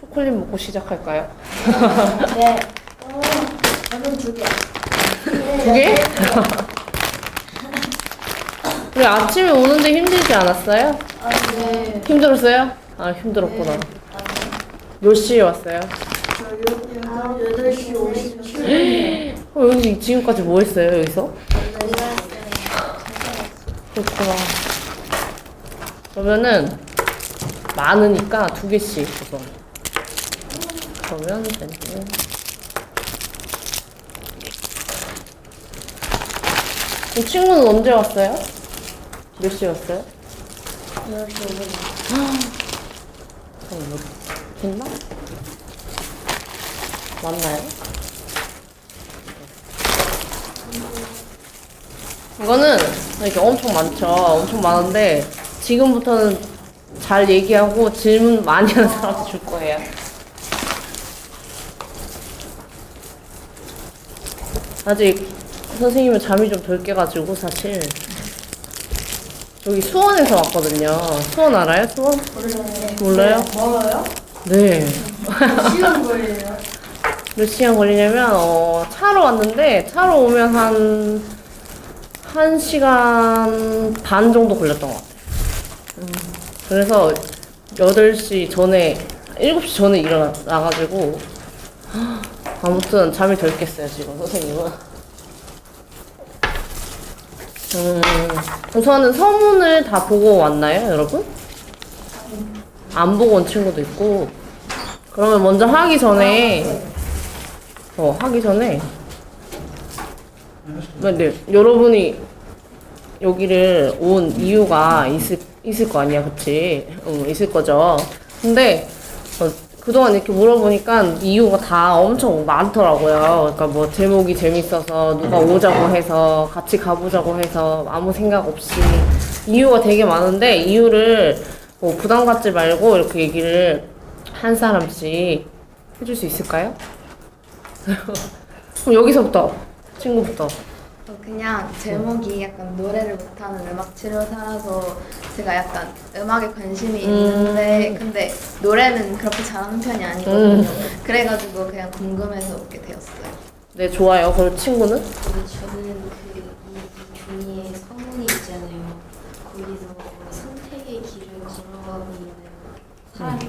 초콜릿 먹고 시작할까요? 네. 저는 2개. 2개? 우리 아침에 오는데 힘들지 않았어요? 네. 힘들었어요? 아, 힘들었구나. 몇 시에 왔어요? 8시 57분. 여기서 지금까지 뭐 했어요, 여기서? 그렇구나. 그러면은 많으니까 2개씩 우선. 그러면 밴드는 그럼 친구는 언제 왔어요? 몇 시에 왔어요? 8시 5분. 그럼 뭐 됐나? 맞나요? 이거는 이렇게 엄청 많죠. 엄청 많은데 지금부터는 잘 얘기하고 질문 많이 하는 사람한테 줄 거예요. 아직 선생님은 잠이 좀 덜 깨가지고 사실 여기 수원에서 왔거든요. 수원 알아요? 수원? 몰라요? 멀어요? 네. 시간 걸려요? 몇 시간 걸리냐면 차로 왔는데 차로 오면 한 1시간 반 정도 걸렸던 것 같아요. 그래서 8시 전에 7시 전에 일어나가지고 아무튼 잠이 덜 깼어요 지금 선생님은. 우선은 서문을 다 보고 왔나요 여러분? 안 보고 온 친구도 있고. 그러면 먼저 하기 전에 네, 여러분이 여기를 온 이유가 있을 거 아니야, 그치? 있을 거죠. 근데, 그동안 이렇게 물어보니까 이유가 다 엄청 많더라고요. 그러니까 뭐 제목이 재밌어서 누가 오자고 해서 같이 가보자고 해서 아무 생각 없이 이유가 되게 많은데 이유를 뭐 부담 갖지 말고 이렇게 얘기를 한 사람씩 해줄 수 있을까요? 그럼 여기서부터 친구부터. 그냥 제목이 약간 노래를 못하는 음악 치료사라서 제가 약간 음악에 관심이 있는데 근데 노래는 그렇게 잘하는 편이 아니거든요. 그래가지고 그냥 궁금해서 오게 되었어요. 네, 좋아요. 그럼 친구는? 저는 이 종이에 서문이 있잖아요. 거기서 선택의 길을 걸어가고 있는 사람이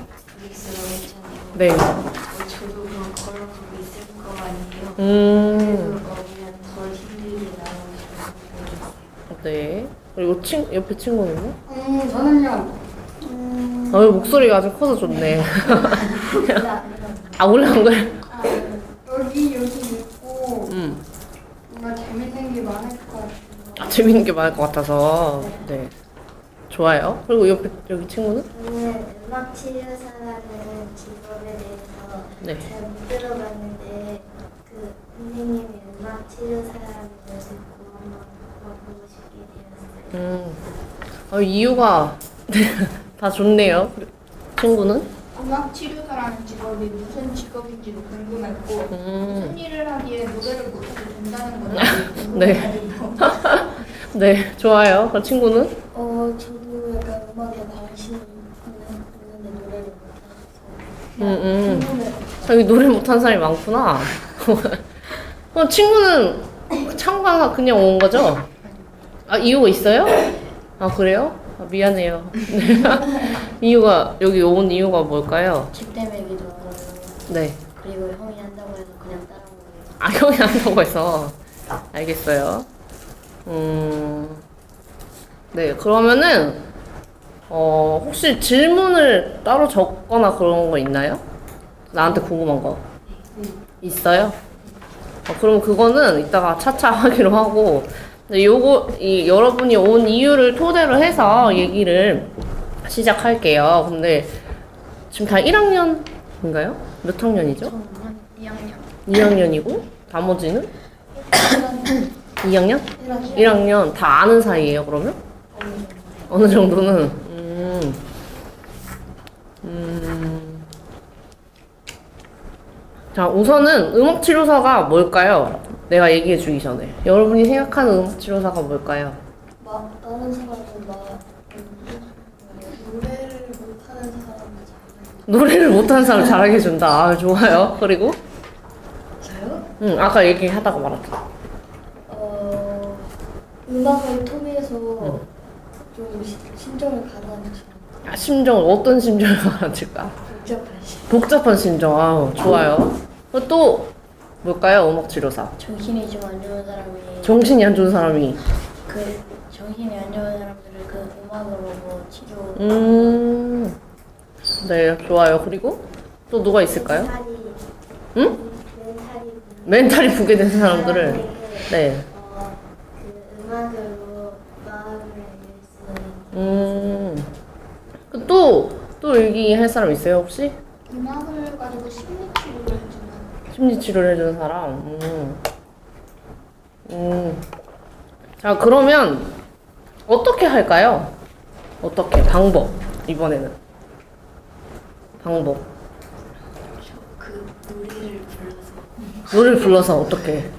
있으라고 했잖아요. 네. 저도 그럼 걸어가고 있을 거 아니에요. 그래서 그냥 덜 힘들게 나오고 싶어요. 네. 그리고 옆에 친구는요? 저는요. 목소리가 아주 커서 좋네. 아, 원래 안 그래? 여기 있고 음. 뭔가 재밌는 게 많을 것 같아요. 아, 재밌는 게 많을 것 같아서. 네. 좋아요. 그리고 여기 친구는? 저는 음악 치료사라는 직업에 대해서 네. 잘 못 들어봤는데 그 선생님이 음악 치료사라는 걸 듣고 한번 와보고 싶게 되었어요. 이유가 다 좋네요. 친구는? 음악 치료사라는 직업이 무슨 직업인지도 궁금했고 무슨 일을 하기에 노래를 못해도 된다는 건지 네. 궁금해요. 네, 좋아요. 그럼 친구는? 저도 약간 음악에 관심이 있는데 노래를 못해서 여기 노래 못하는 사람이 많구나. 그럼 친구는 참가 그냥 온 거죠? 아, 이유가 있어요? 아, 그래요? 아, 미안해요. 이유가, 여기 온 이유가 뭘까요? 집 때문이기도 하고 네. 그리고 형이 한다고 해서 그냥 따라온 거예요. 아, 형이 한다고 해서. 알겠어요. 네, 그러면은, 혹시 질문을 따로 적거나 그런 거 있나요? 나한테 궁금한 거. 있어요? 그럼 그거는 이따가 차차 하기로 하고, 근데 여러분이 온 이유를 토대로 해서 얘기를 시작할게요. 근데 지금 다 1학년인가요? 몇 학년이죠? 저는 한 2학년. 2학년이고, 나머지는? 2학년? 1학년. 다 아는 사이예요, 그러면? 어느 정도는? 자, 우선은 음악치료사가 뭘까요? 내가 얘기해 주기 전에. 여러분이 생각하는 음악치료사가 뭘까요? 다른 사람은 노래를 못하는 사람이잖아요. 노래를 못하는 사람 잘하게 해준다. 아, 좋아요. 그리고? 저요? 응, 아까 얘기하다가 말았다. 음악을 통해서 좀 심정을 가라앉히는 아, 심정, 어떤 심정을 가질까? 복잡한 시 복잡한 심정. 아, 좋아요. 그리고 또, 뭘까요? 음악치료사. 정신이 좀 안 좋은 사람이 정신이 안 좋은 사람이. 그 정신이 안 좋은 사람들을 그 음악으로 뭐 치료 네, 좋아요. 그리고 또 누가 있을까요? 멘탈이 응? 멘탈이 멘탈이 부게 된 사람들을. 네. 그 음악으로 마음을 낼 수 있는 또 얘기할 사람 있어요, 혹시? 음악을 가지고 심리치료를 해주는 심리치료를 해주는 사람. 자, 그러면 어떻게 할까요? 어떻게? 방법. 이번에는. 방법. 그 노래를 불러서 노래를 불러서 어떻게?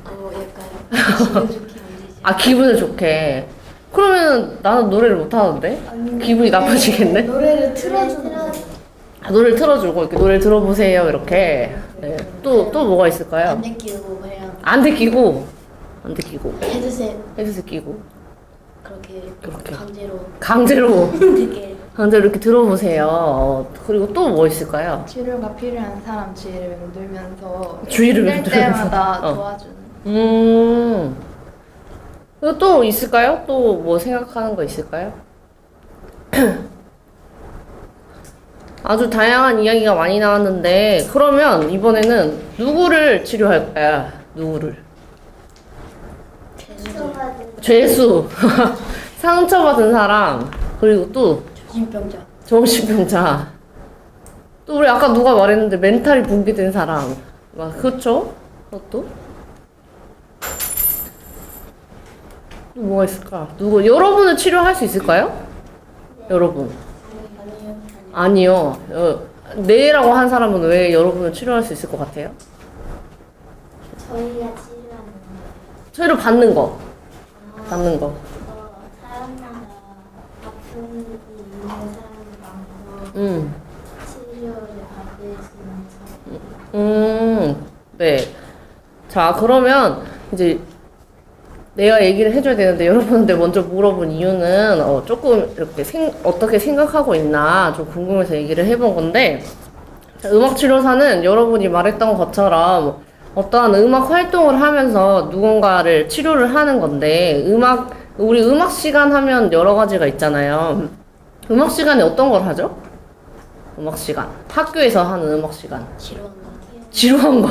약간 기분 좋게 만들지. 아, 기분을 좋게. 그러면 나는 노래를 못 하는데? 기분이 나빠지겠네? 노래를 틀어주는 아, 노래를 틀어주고, 이렇게 노래 들어보세요, 이렇게. 네. 또 뭐가 있을까요? 안 느끼고 그냥 안 듣기고. 안 듣기고. 헤드셋 헤드셋 끼고. 그렇게 강제로. 되게 강제로 이렇게 들어보세요. 그리고 또 뭐 있을까요? 치료가 필요한 사람 주위를 맴돌면서 주위를 힘들 맴돌면서. 때마다 어. 도와주는. 그리고 또 있을까요? 또 뭐 생각하는 거 있을까요? 아주 다양한 이야기가 많이 나왔는데, 그러면 이번에는 누구를 치료할까요? 누구를? 상처받은 죄수. 상처받은 사람. 그리고 또 정신병자 정신병자. 또 우리 아까 누가 말했는데 멘탈이 붕괴된 사람. 그렇죠? 또 뭐가 있을까? 여러분은 치료할 수 있을까요? 여러분. 아니요. 네라고 한 사람은 왜 여러분을 치료할 수 있을 것 같아요? 저희가 치료하는 거예요. 치료 받는 거. 받는 거. 사람마다 아픔이 있는 사람이 많고 치료를 받을 수 있는 사람이 네. 자, 그러면 이제 내가 얘기를 해줘야 되는데 여러분한테 먼저 물어본 이유는 조금 이렇게 어떻게 생각하고 있나 좀 궁금해서 얘기를 해본 건데, 자, 음악치료사는 여러분이 말했던 것처럼 어떠한 음악 활동을 하면서 누군가를 치료를 하는 건데, 우리 음악 시간 하면 여러 가지가 있잖아요. 음악 시간에 어떤 걸 하죠? 음악 시간. 학교에서 하는 음악 시간. 지루한 거.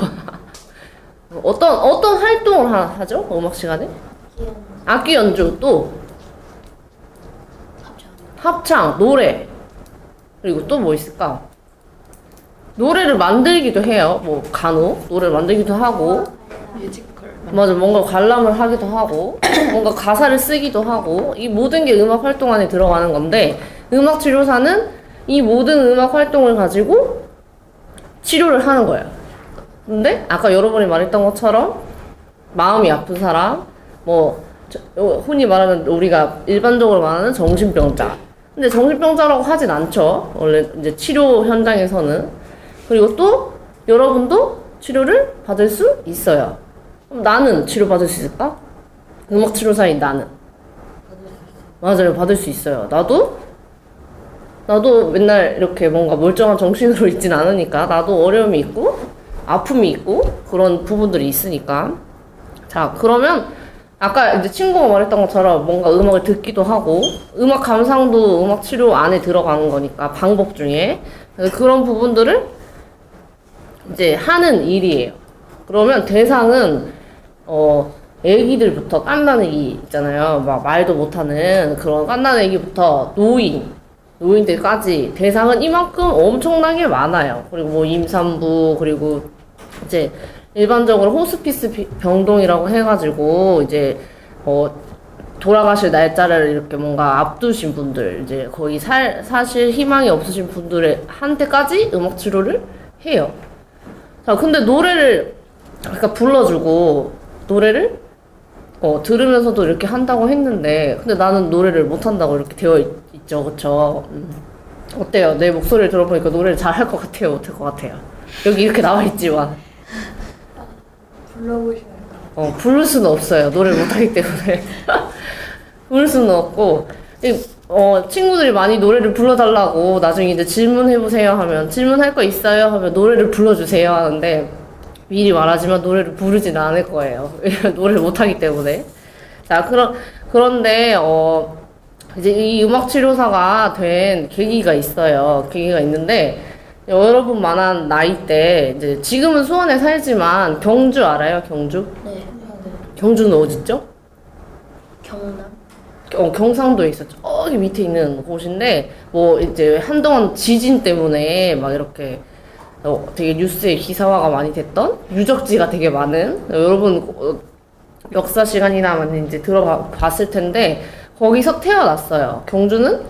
어떤 활동을 하죠? 음악 시간에? 악기 연주, 또 합창, 노래. 그리고 또 뭐 있을까? 노래를 만들기도 해요. 뭐 간혹 노래를 만들기도 하고. 뮤지컬. 맞아, 뭔가 관람을 하기도 하고, 뭔가 가사를 쓰기도 하고, 이 모든 게 음악 활동 안에 들어가는 건데, 음악 치료사는 이 모든 음악 활동을 가지고 치료를 하는 거예요. 근데 아까 여러분이 말했던 것처럼 마음이 아픈 사람, 흔히 말하는 우리가 일반적으로 말하는 정신병자. 근데 정신병자라고 하진 않죠. 원래 이제 치료 현장에서는. 그리고 또 여러분도 치료를 받을 수 있어요. 그럼 나는 치료받을 수 있을까? 음악 치료사인 나는. 맞아요. 받을 수 있어요. 나도 맨날 이렇게 뭔가 멀쩡한 정신으로 있진 않으니까 나도 어려움이 있고 아픔이 있고 그런 부분들이 있으니까. 자, 그러면 아까 이제 친구가 말했던 것처럼 뭔가 음악을 듣기도 하고 음악 감상도 음악 치료 안에 들어가는 거니까 방법 중에 그런 부분들을 이제 하는 일이에요. 그러면 대상은 애기들부터 갓난아기 있잖아요. 막 말도 못하는 그런 갓난아기부터 노인들까지 대상은 이만큼 엄청나게 많아요. 그리고 뭐 임산부, 그리고 이제 일반적으로 호스피스 병동이라고 해가지고 이제 돌아가실 날짜를 이렇게 뭔가 앞두신 분들, 이제 거의 사실 희망이 없으신 분들의 한테까지 음악 치료를 해요. 자, 근데 노래를 그러니까 불러주고 노래를 들으면서도 이렇게 한다고 했는데, 근데 나는 노래를 못 한다고 이렇게 되어 있죠, 그쵸? 어때요? 내 목소리를 들어보니까 노래를 잘 할 것 같아요? 못할 것 같아요? 여기 이렇게 나와 있지만. 불러보시면 부를 수는 없어요. 노래를 못하기 때문에. 부를 수는 없고, 친구들이 많이 노래를 불러달라고 나중에 이제 질문해보세요 하면, 질문할 거 있어요? 하면 노래를 불러주세요 하는데, 미리 말하지만 노래를 부르지는 않을 거예요. 노래를 못하기 때문에. 자, 그런데, 이제 이 음악치료사가 된 계기가 있어요. 계기가 있는데, 여러분만한 나이 때, 이제 지금은 수원에 살지만, 경주 알아요? 경주? 네. 경주는 어딨죠? 경남. 경상도에 있어. 저기 밑에 있는 곳인데, 뭐, 이제 한동안 지진 때문에 막 이렇게, 되게 뉴스에 기사화가 많이 됐던 유적지가 되게 많은, 여러분, 역사 시간이나 이제 들어봤을 텐데, 거기서 태어났어요. 경주는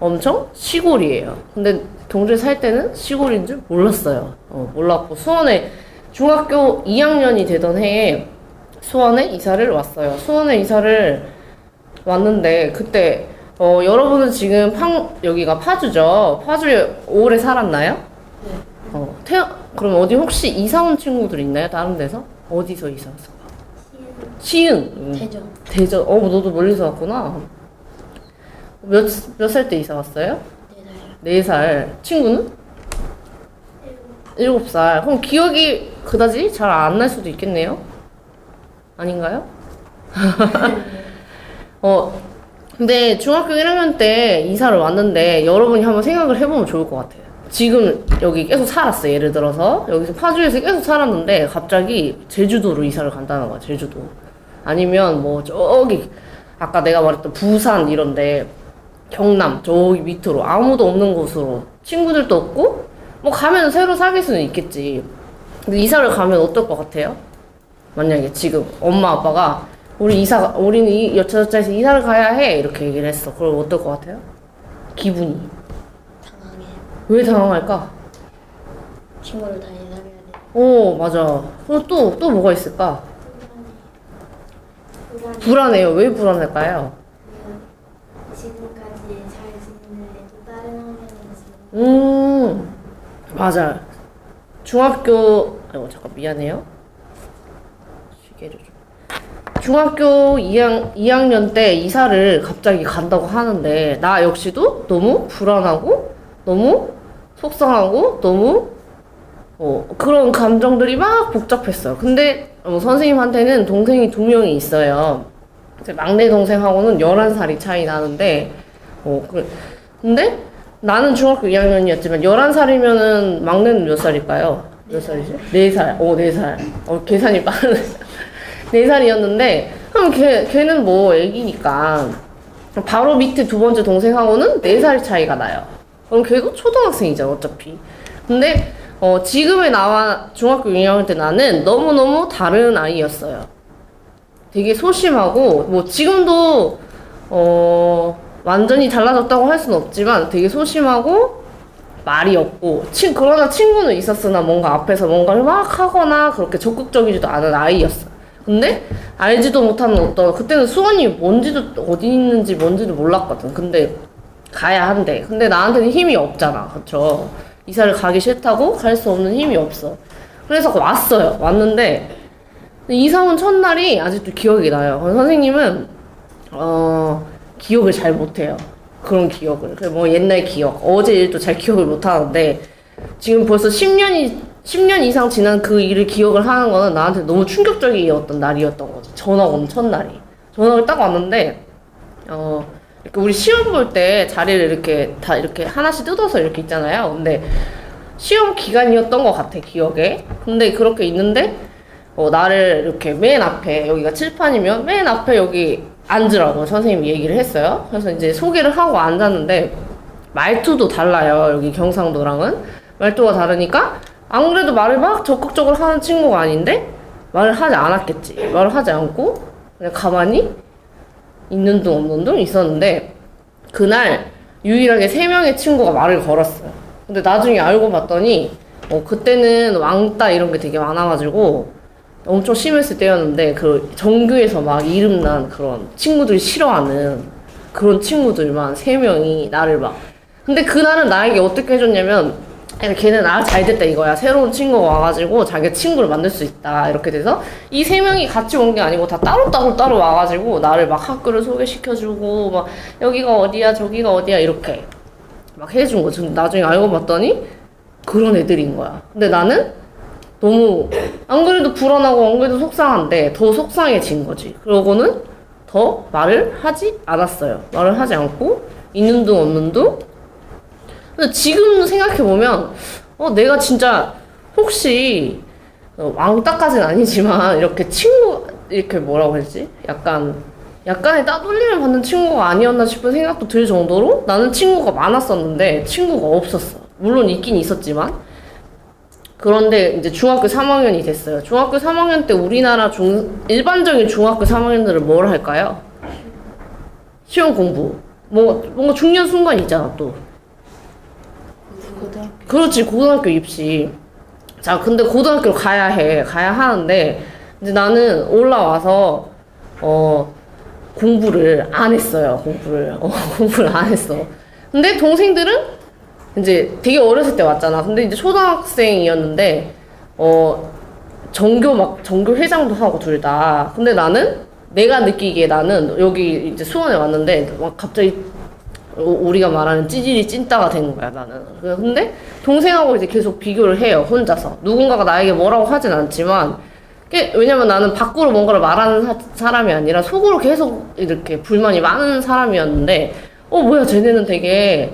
엄청 시골이에요. 근데 경주에 살 때는 시골인 줄 몰랐어요. 몰랐고, 수원에 중학교 2학년이 되던 해에 수원에 이사를 왔어요. 수원에 이사를 왔는데, 그때, 여러분은 지금 여기가 파주죠? 파주에 오래 살았나요? 네. 그럼 어디 혹시 이사 온 친구들 있나요? 다른 데서? 어디서 이사 왔어? 시흥. 대전. 대전. 너도 멀리서 왔구나. 몇 살 때 이사 왔어요? 4살. 친구는? 7살. 그럼 기억이 그다지 잘 안 날 수도 있겠네요? 아닌가요? 근데 중학교 1학년 때 이사를 왔는데 여러분이 한번 생각을 해보면 좋을 것 같아요. 지금 여기 계속 살았어. 예를 들어서 여기서 파주에서 계속 살았는데 갑자기 제주도로 이사를 간다는 거야. 제주도. 아니면 뭐 저기 아까 내가 말했던 부산 이런데 경남 저기 밑으로 아무도 없는 곳으로 친구들도 없고 뭐 가면 새로 사귈 수는 있겠지. 근데 이사를 가면 어떨 것 같아요? 만약에 지금 엄마 아빠가 우리는 이 여차저차해서 이사를 가야 해 이렇게 얘기를 했어. 그럼 어떨 것 같아요? 기분이 당황해. 왜 당황할까? 친구를 다시 사귀어야 돼. 맞아. 그럼 또 뭐가 있을까? 불안해요. 왜 불안할까요? 지금까지 잘 지냈는데 또 다른 환경에서 맞아. 중학교, 잠깐 미안해요. 시계를 좀. 중학교 2학년 때 이사를 갑자기 간다고 하는데, 나 역시도 너무 불안하고, 너무 속상하고, 너무, 그런 감정들이 막 복잡했어요. 근데, 선생님한테는 동생이 2명이 있어요. 제 막내 동생하고는 11살이 차이 나는데, 근데 나는 중학교 2학년이었지만 11살이면은 막내는 몇 살일까요? 몇 살이지? 4살. 4살. 계산이 빠르네. 4살이었는데, 그럼 걔는 뭐 애기니까 바로 밑에 두 번째 동생하고는 4살 차이가 나요. 그럼 걔도 초등학생이잖아, 어차피. 근데 지금의 나와 중학교 2학년 때 나는 너무너무 다른 아이였어요. 되게 소심하고, 뭐 지금도 완전히 달라졌다고 할 수는 없지만 되게 소심하고 말이 없고 그러나 친구는 있었으나 뭔가 앞에서 뭔가를 막 하거나 그렇게 적극적이지도 않은 아이였어. 근데 알지도 못하는 그때는 수원이 어디 있는지 뭔지도 몰랐거든. 근데 가야 한대. 근데 나한테는 힘이 없잖아. 그쵸? 이사를 가기 싫다고 갈 수 없는 힘이 없어. 그래서 왔어요. 왔는데 이사 온 첫날이 아직도 기억이 나요. 선생님은 기억을 잘 못해요. 그런 기억을. 뭐 옛날 기억, 어제 일도 잘 기억을 못하는데 지금 벌써 10년 이상 지난 그 일을 기억을 하는 거는 나한테 너무 충격적이었던 날이었던 거죠. 전학 온 첫날이. 전학을 딱 왔는데 이렇게 우리 시험 볼 때 자리를 이렇게 다 이렇게 하나씩 뜯어서 이렇게 있잖아요. 근데 시험 기간이었던 것 같아, 기억에. 근데 그렇게 있는데 나를 이렇게 맨 앞에, 여기가 칠판이면 맨 앞에 여기 앉으라고 선생님이 얘기를 했어요. 그래서 이제 소개를 하고 앉았는데 말투도 달라요. 여기 경상도랑은 말투가 다르니까 안 그래도 말을 막 적극적으로 하는 친구가 아닌데 말을 하지 않았겠지. 말을 하지 않고 그냥 가만히 있는 둥 없는 둥 있었는데 그날 유일하게 3명의 친구가 말을 걸었어요. 근데 나중에 알고 봤더니 그때는 왕따 이런 게 되게 많아가지고 엄청 심했을 때였는데 그 정규에서 막 이름난 그런 친구들이 싫어하는 그런 친구들만 3명이 나를 막 근데 그날은 나에게 어떻게 해줬냐면 걔는 잘 됐다 이거야. 새로운 친구가 와가지고 자기가 친구를 만들 수 있다 이렇게 돼서 이 세 명이 같이 온 게 아니고 다 따로 와가지고 나를 막 학교를 소개시켜주고 막 여기가 어디야 저기가 어디야 이렇게 막 해준 거지. 근데 나중에 알고 봤더니 그런 애들인 거야. 근데 나는 너무 안 그래도 불안하고 안 그래도 속상한데 더 속상해진 거지. 그러고는 더 말을 하지 않았어요. 말을 하지 않고 있는 둥 없는 둥. 근데 지금 생각해보면 내가 진짜 혹시 왕따까지는 아니지만 이렇게 친구 이렇게 뭐라고 해야지? 약간의 따돌림을 받는 친구가 아니었나 싶은 생각도 들 정도로 나는 친구가 많았었는데 친구가 없었어. 물론 있긴 있었지만 그런데 이제 중학교 3학년이 됐어요. 중학교 3학년 때 우리나라 일반적인 중학교 3학년들은 뭘 할까요? 시험 공부. 뭔가 중요한 순간이 있잖아, 또. 그렇지, 고등학교 입시. 자, 근데 고등학교를 가야 하는데, 이제 나는 올라와서, 공부를 안 했어요, 공부를 안 했어. 근데 동생들은 이제 되게 어렸을 때 왔잖아. 근데 이제 초등학생이었는데, 전교 회장도 하고 둘 다. 근데 내가 느끼기에 나는 여기 이제 수원에 왔는데, 막 갑자기 우리가 말하는 찌질이 찐따가 된 거야, 나는. 근데 동생하고 이제 계속 비교를 해요, 혼자서. 누군가가 나에게 뭐라고 하진 않지만, 왜냐면 나는 밖으로 뭔가를 말하는 사람이 아니라 속으로 계속 이렇게 불만이 많은 사람이었는데, 뭐야, 쟤네는 되게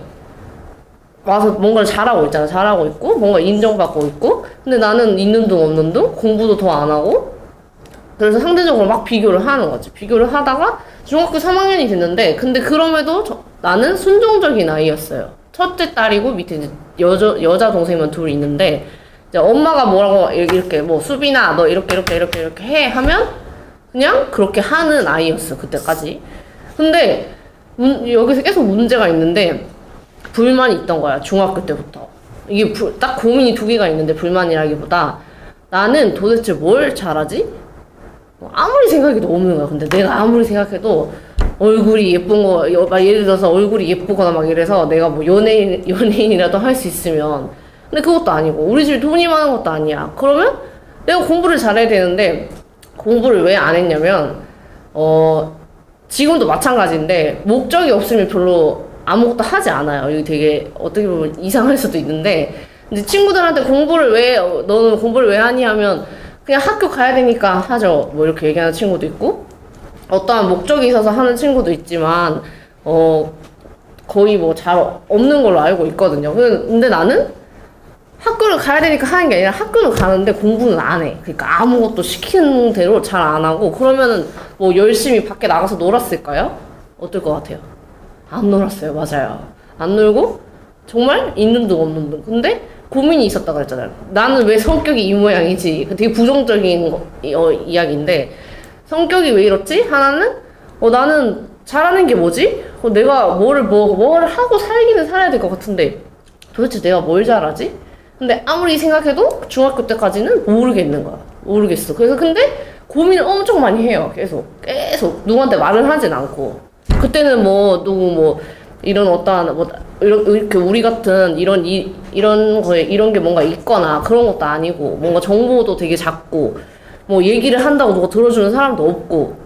와서 뭔가를 잘하고 있잖아. 잘하고 있고, 뭔가 인정받고 있고, 근데 나는 있는 둥 없는 둥, 공부도 더 안 하고, 그래서 상대적으로 막 비교를 하는 거지. 비교를 하다가 중학교 3학년이 됐는데, 근데 그럼에도 나는 순종적인 아이였어요. 첫째 딸이고 밑에 이제 여자 동생만 둘이 있는데, 이제 엄마가 뭐라고 이렇게 뭐 수빈아 너 이렇게 해 하면 그냥 그렇게 하는 아이였어, 그때까지. 근데 여기서 계속 문제가 있는데 불만이 있던 거야, 중학교 때부터. 이게 딱 고민이 두 개가 있는데, 불만이라기보다 나는 도대체 뭘 잘하지? 아무리 생각해도 없는 거야. 근데 내가 아무리 생각해도 얼굴이 예쁜 거, 막 예를 들어서 얼굴이 예쁘거나 막 이래서 내가 뭐 연예인이라도 할 수 있으면, 근데 그것도 아니고 우리 집에 돈이 많은 것도 아니야. 그러면 내가 공부를 잘해야 되는데 공부를 왜 안 했냐면 지금도 마찬가지인데 목적이 없으면 별로 아무것도 하지 않아요. 이거 되게 어떻게 보면 이상할 수도 있는데, 근데 친구들한테 너는 공부를 왜 하니 하면 그냥 학교 가야 되니까 하죠, 뭐 이렇게 얘기하는 친구도 있고, 어떠한 목적이 있어서 하는 친구도 있지만 거의 뭐 잘 없는 걸로 알고 있거든요. 근데 나는 학교를 가야 되니까 하는 게 아니라 학교는 가는데 공부는 안 해. 그러니까 아무것도 시키는 대로 잘 안 하고, 그러면은 뭐 열심히 밖에 나가서 놀았을까요? 어떨 것 같아요? 안 놀았어요. 맞아요. 안 놀고 정말 있는 둥 없는 둥. 근데 고민이 있었다 그랬잖아요. 나는 왜 성격이 이 모양이지? 되게 부정적인 이야기인데, 성격이 왜 이렇지? 하나는 나는 잘하는 게 뭐지? 내가 뭘 하고 살기는 살아야 될 것 같은데 도대체 내가 뭘 잘하지? 근데 아무리 생각해도 중학교 때까지는 모르겠는 거야. 모르겠어. 그래서 근데 고민을 엄청 많이 해요. 계속 누구한테 말을 하진 않고. 그때는 이런 어떠한 이렇게 우리 같은 이런 게 뭔가 있거나 그런 것도 아니고, 뭔가 정보도 되게 작고, 뭐 얘기를 한다고 누가 들어주는 사람도 없고,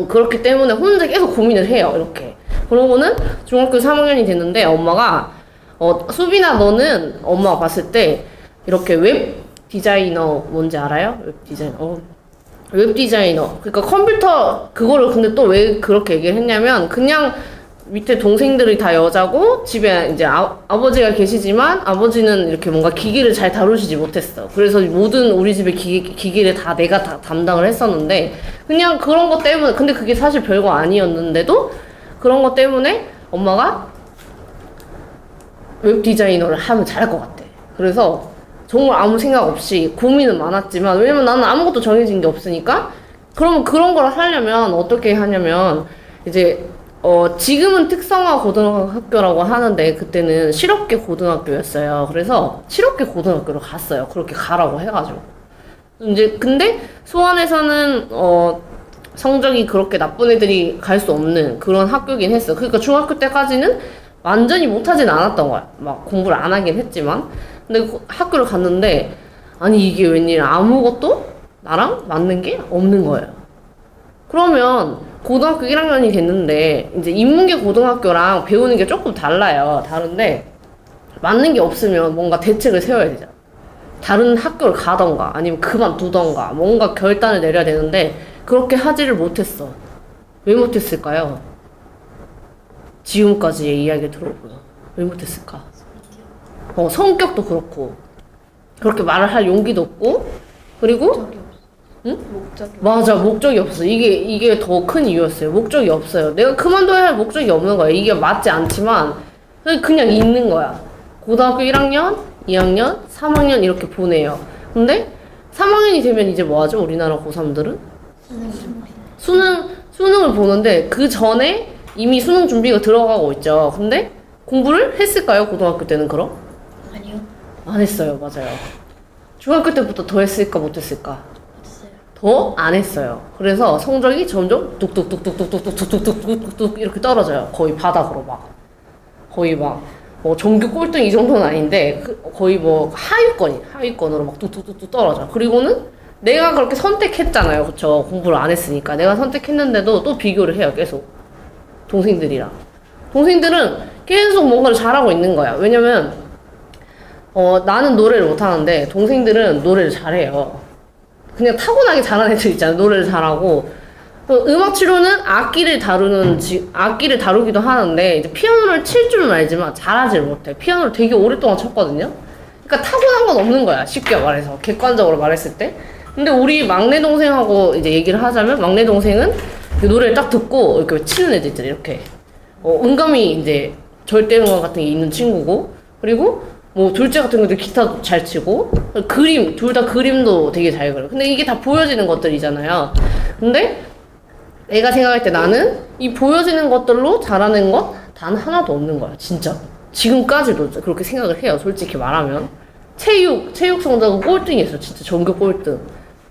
그렇기 때문에 혼자 계속 고민을 해요, 이렇게. 그러고는 중학교 3학년이 됐는데 엄마가 수빈아, 너는 엄마가 봤을 때 이렇게 웹 디자이너 뭔지 알아요? 웹 디자이너. 그러니까 컴퓨터 그거를, 근데 또 왜 그렇게 얘기를 했냐면, 그냥 밑에 동생들이 다 여자고 집에 이제 아버지가 계시지만 아버지는 이렇게 뭔가 기기를 잘 다루시지 못했어. 그래서 모든 우리 집의 기기를 다 내가 다 담당을 했었는데, 그냥 그런 것 때문에, 근데 그게 사실 별거 아니었는데도 그런 것 때문에 엄마가 웹 디자이너를 하면 잘할 것 같아. 그래서 정말 아무 생각 없이 고민은 많았지만, 왜냐면 나는 아무것도 정해진 게 없으니까, 그러면 그런 걸 하려면 어떻게 하냐면, 이제 지금은 특성화 고등학교라고 하는데 그때는 실업계 고등학교였어요. 그래서 실업계 고등학교로 갔어요. 그렇게 가라고 해가지고. 이제 근데 수원에서는 성적이 그렇게 나쁜 애들이 갈 수 없는 그런 학교긴 했어. 그러니까 중학교 때까지는 완전히 못하진 않았던 거야. 막 공부를 안 하긴 했지만. 근데 학교를 갔는데, 아니, 이게 웬일 아무것도 나랑 맞는 게 없는 거예요. 그러면 고등학교 1학년이 됐는데, 이제 인문계 고등학교랑 배우는 게 조금 달라요. 다른데, 맞는 게 없으면 뭔가 대책을 세워야 되잖아. 다른 학교를 가던가, 아니면 그만두던가, 뭔가 결단을 내려야 되는데, 그렇게 하지를 못했어. 왜 못했을까요? 지금까지의 이야기 들어보면 왜 못했을까? 성격도 그렇고 그렇게 말을 할 용기도 없고 그리고 목적이 맞아 목적이 없어. 이게 더 큰 이유였어요. 목적이 없어요. 내가 그만둬야 할 목적이 없는 거야. 이게 맞지 않지만 그냥 있는 거야. 고등학교 1학년, 2학년, 3학년 이렇게 보내요. 근데 3학년이 되면 이제 뭐 하죠? 우리나라 고3들은 수능을 보는데 그 전에 이미 수능 준비가 들어가고 있죠. 근데 공부를 했을까요? 고등학교 때는 그럼? 아니요. 안 했어요. 맞아요. 중학교 때부터 더 했을까 못했을까? 없어요. 더 안 했어요. 그래서 성적이 점점 뚝뚝뚝뚝뚝뚝뚝뚝뚝뚝뚝 이렇게 떨어져요. 거의 바닥으로 막. 거의 막 뭐 전교 꼴등 이 정도는 아닌데 거의 뭐 하위권으로 막 뚝뚝뚝뚝 떨어져. 그리고는 내가 그렇게 선택했잖아요. 그쵸? 공부를 안 했으니까. 내가 선택했는데도 또 비교를 해요. 계속. 동생들이랑. 동생들은 계속 뭔가를 잘하고 있는 거야. 왜냐면 나는 노래를 못하는데 동생들은 노래를 잘해요. 그냥 타고나게 잘하는 애들 있잖아요. 노래를 잘하고. 음악 치료는 악기를 다루기도 하는데 이제 피아노를 칠 줄은 알지만 잘하지를 못해. 피아노를 되게 오랫동안 쳤거든요. 그러니까 타고난 건 없는 거야. 쉽게 말해서. 객관적으로 말했을 때. 근데 우리 막내 동생하고 이제 얘기를 하자면 막내 동생은 그 노래를 딱 듣고 이렇게 치는 애들 있잖아요. 이렇게. 음감이 이제 절대음감 같은 게 있는 친구고 그리고 뭐 둘째 같은 경우도 기타도 잘 치고 둘 다 그림도 되게 잘 그려요. 근데 이게 다 보여지는 것들이잖아요. 근데 내가 생각할 때 나는 이 보여지는 것들로 잘하는 것 단 하나도 없는 거야. 진짜. 지금까지도 그렇게 생각을 해요. 솔직히 말하면. 체육 성적은 꼴등이었어. 진짜 전교 꼴등.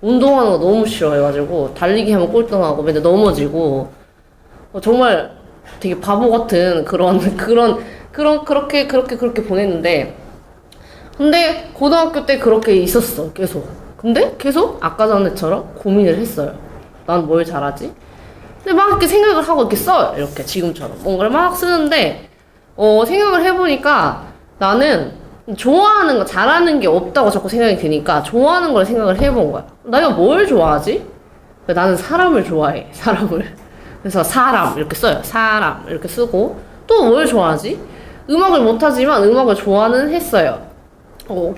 운동하는 거 너무 싫어해가지고 달리기 하면 꼴등하고 맨날 넘어지고 정말 되게 바보 같은 그렇게 보냈는데 근데 고등학교 때 그렇게 있었어. 계속. 근데 계속 아까 전에처럼 고민을 했어요. 난 뭘 잘하지? 근데 막 이렇게 생각을 하고 이렇게 써요. 이렇게 지금처럼. 뭔가를 막 쓰는데, 생각을 해보니까 나는 좋아하는 거, 잘하는 게 없다고 자꾸 생각이 드니까 좋아하는 걸 생각을 해본 거야. 내가 뭘 좋아하지? 나는 사람을 좋아해. 사람을. 그래서 사람 이렇게 써요. 사람 이렇게 쓰고 또 뭘 좋아하지? 음악을 못하지만 음악을 좋아는 했어요.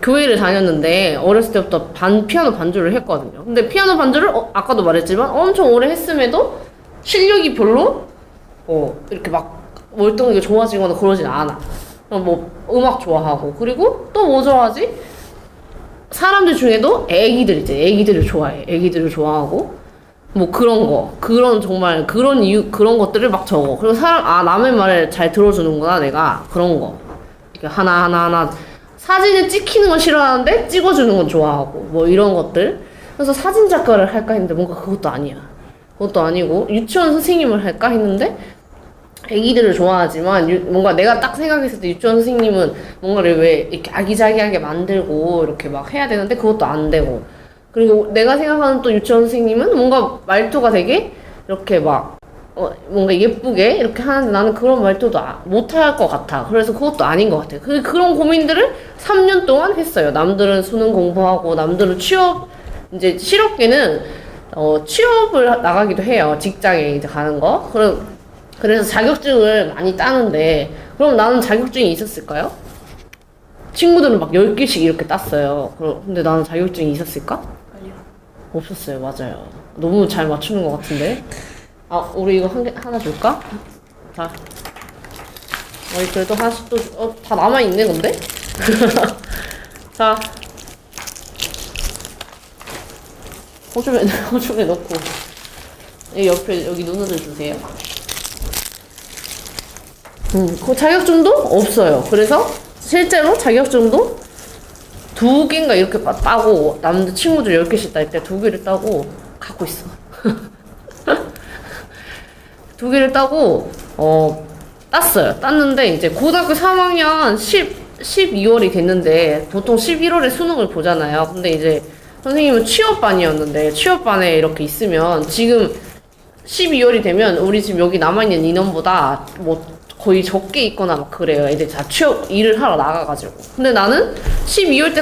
교회를 다녔는데 어렸을 때부터 피아노 반주를 했거든요. 근데 피아노 반주를 아까도 말했지만 엄청 오래 했음에도 실력이 별로 이렇게 막 월등하게 좋아지거나 그러진 않아. 뭐 음악 좋아하고 그리고 또 뭐 좋아하지? 사람들 중에도 애기들을 좋아해. 애기들을 좋아하고 뭐 정말 그런 이유 그런 것들을 막 적어. 그리고 남의 말을 잘 들어주는구나 내가 그런 거 이렇게 하나 사진을 찍히는 건 싫어하는데 찍어주는 건 좋아하고 뭐 이런 것들. 그래서 사진 작가를 할까 했는데 뭔가 그것도 아니야. 그것도 아니고 유치원 선생님을 할까 했는데 애기들을 좋아하지만 뭔가 내가 딱 생각했을 때 유치원 선생님은 뭔가를 왜 이렇게 아기자기하게 만들고 이렇게 막 해야 되는데 그것도 안 되고 그리고 내가 생각하는 또 유치원 선생님은 뭔가 말투가 되게 이렇게 막 뭔가 예쁘게 이렇게 하는데 나는 그런 말투도 못할 것 같아. 그래서 그것도 아닌 것 같아. 그런 고민들을 3년 동안 했어요. 남들은 수능 공부하고 남들은 이제 실업계는 취업을 나가기도 해요. 직장에 이제 가는 거. 그래서 자격증을 많이 따는데, 그럼 나는 자격증이 있었을까요? 친구들은 막 10개씩 이렇게 땄어요. 근데 나는 자격증이 있었을까? 아니요. 없었어요. 맞아요. 너무 잘 맞추는 것 같은데. 우리 이거 하나 줄까? 자. 그래도 하나씩 또, 다 남아있네, 근데? 자. 호주에 넣고 여기 눈을 주세요. 그 자격증도 없어요. 그래서 실제로 자격증도 2개인가 이렇게 따고 남들 친구들 10개씩 딸 때 2개를 따고 갖고 있어. 2개를 따고 땄어요. 땄는데 이제 고등학교 3학년 12월이 됐는데 보통 11월에 수능을 보잖아요. 근데 이제 선생님은 취업반이었는데 취업반에 이렇게 있으면 지금 12월이 되면 우리 지금 여기 남아있는 인원보다 뭐 거의 적게 있거나 막 그래요. 애들 다 취업 일을 하러 나가가지고. 근데 나는 12월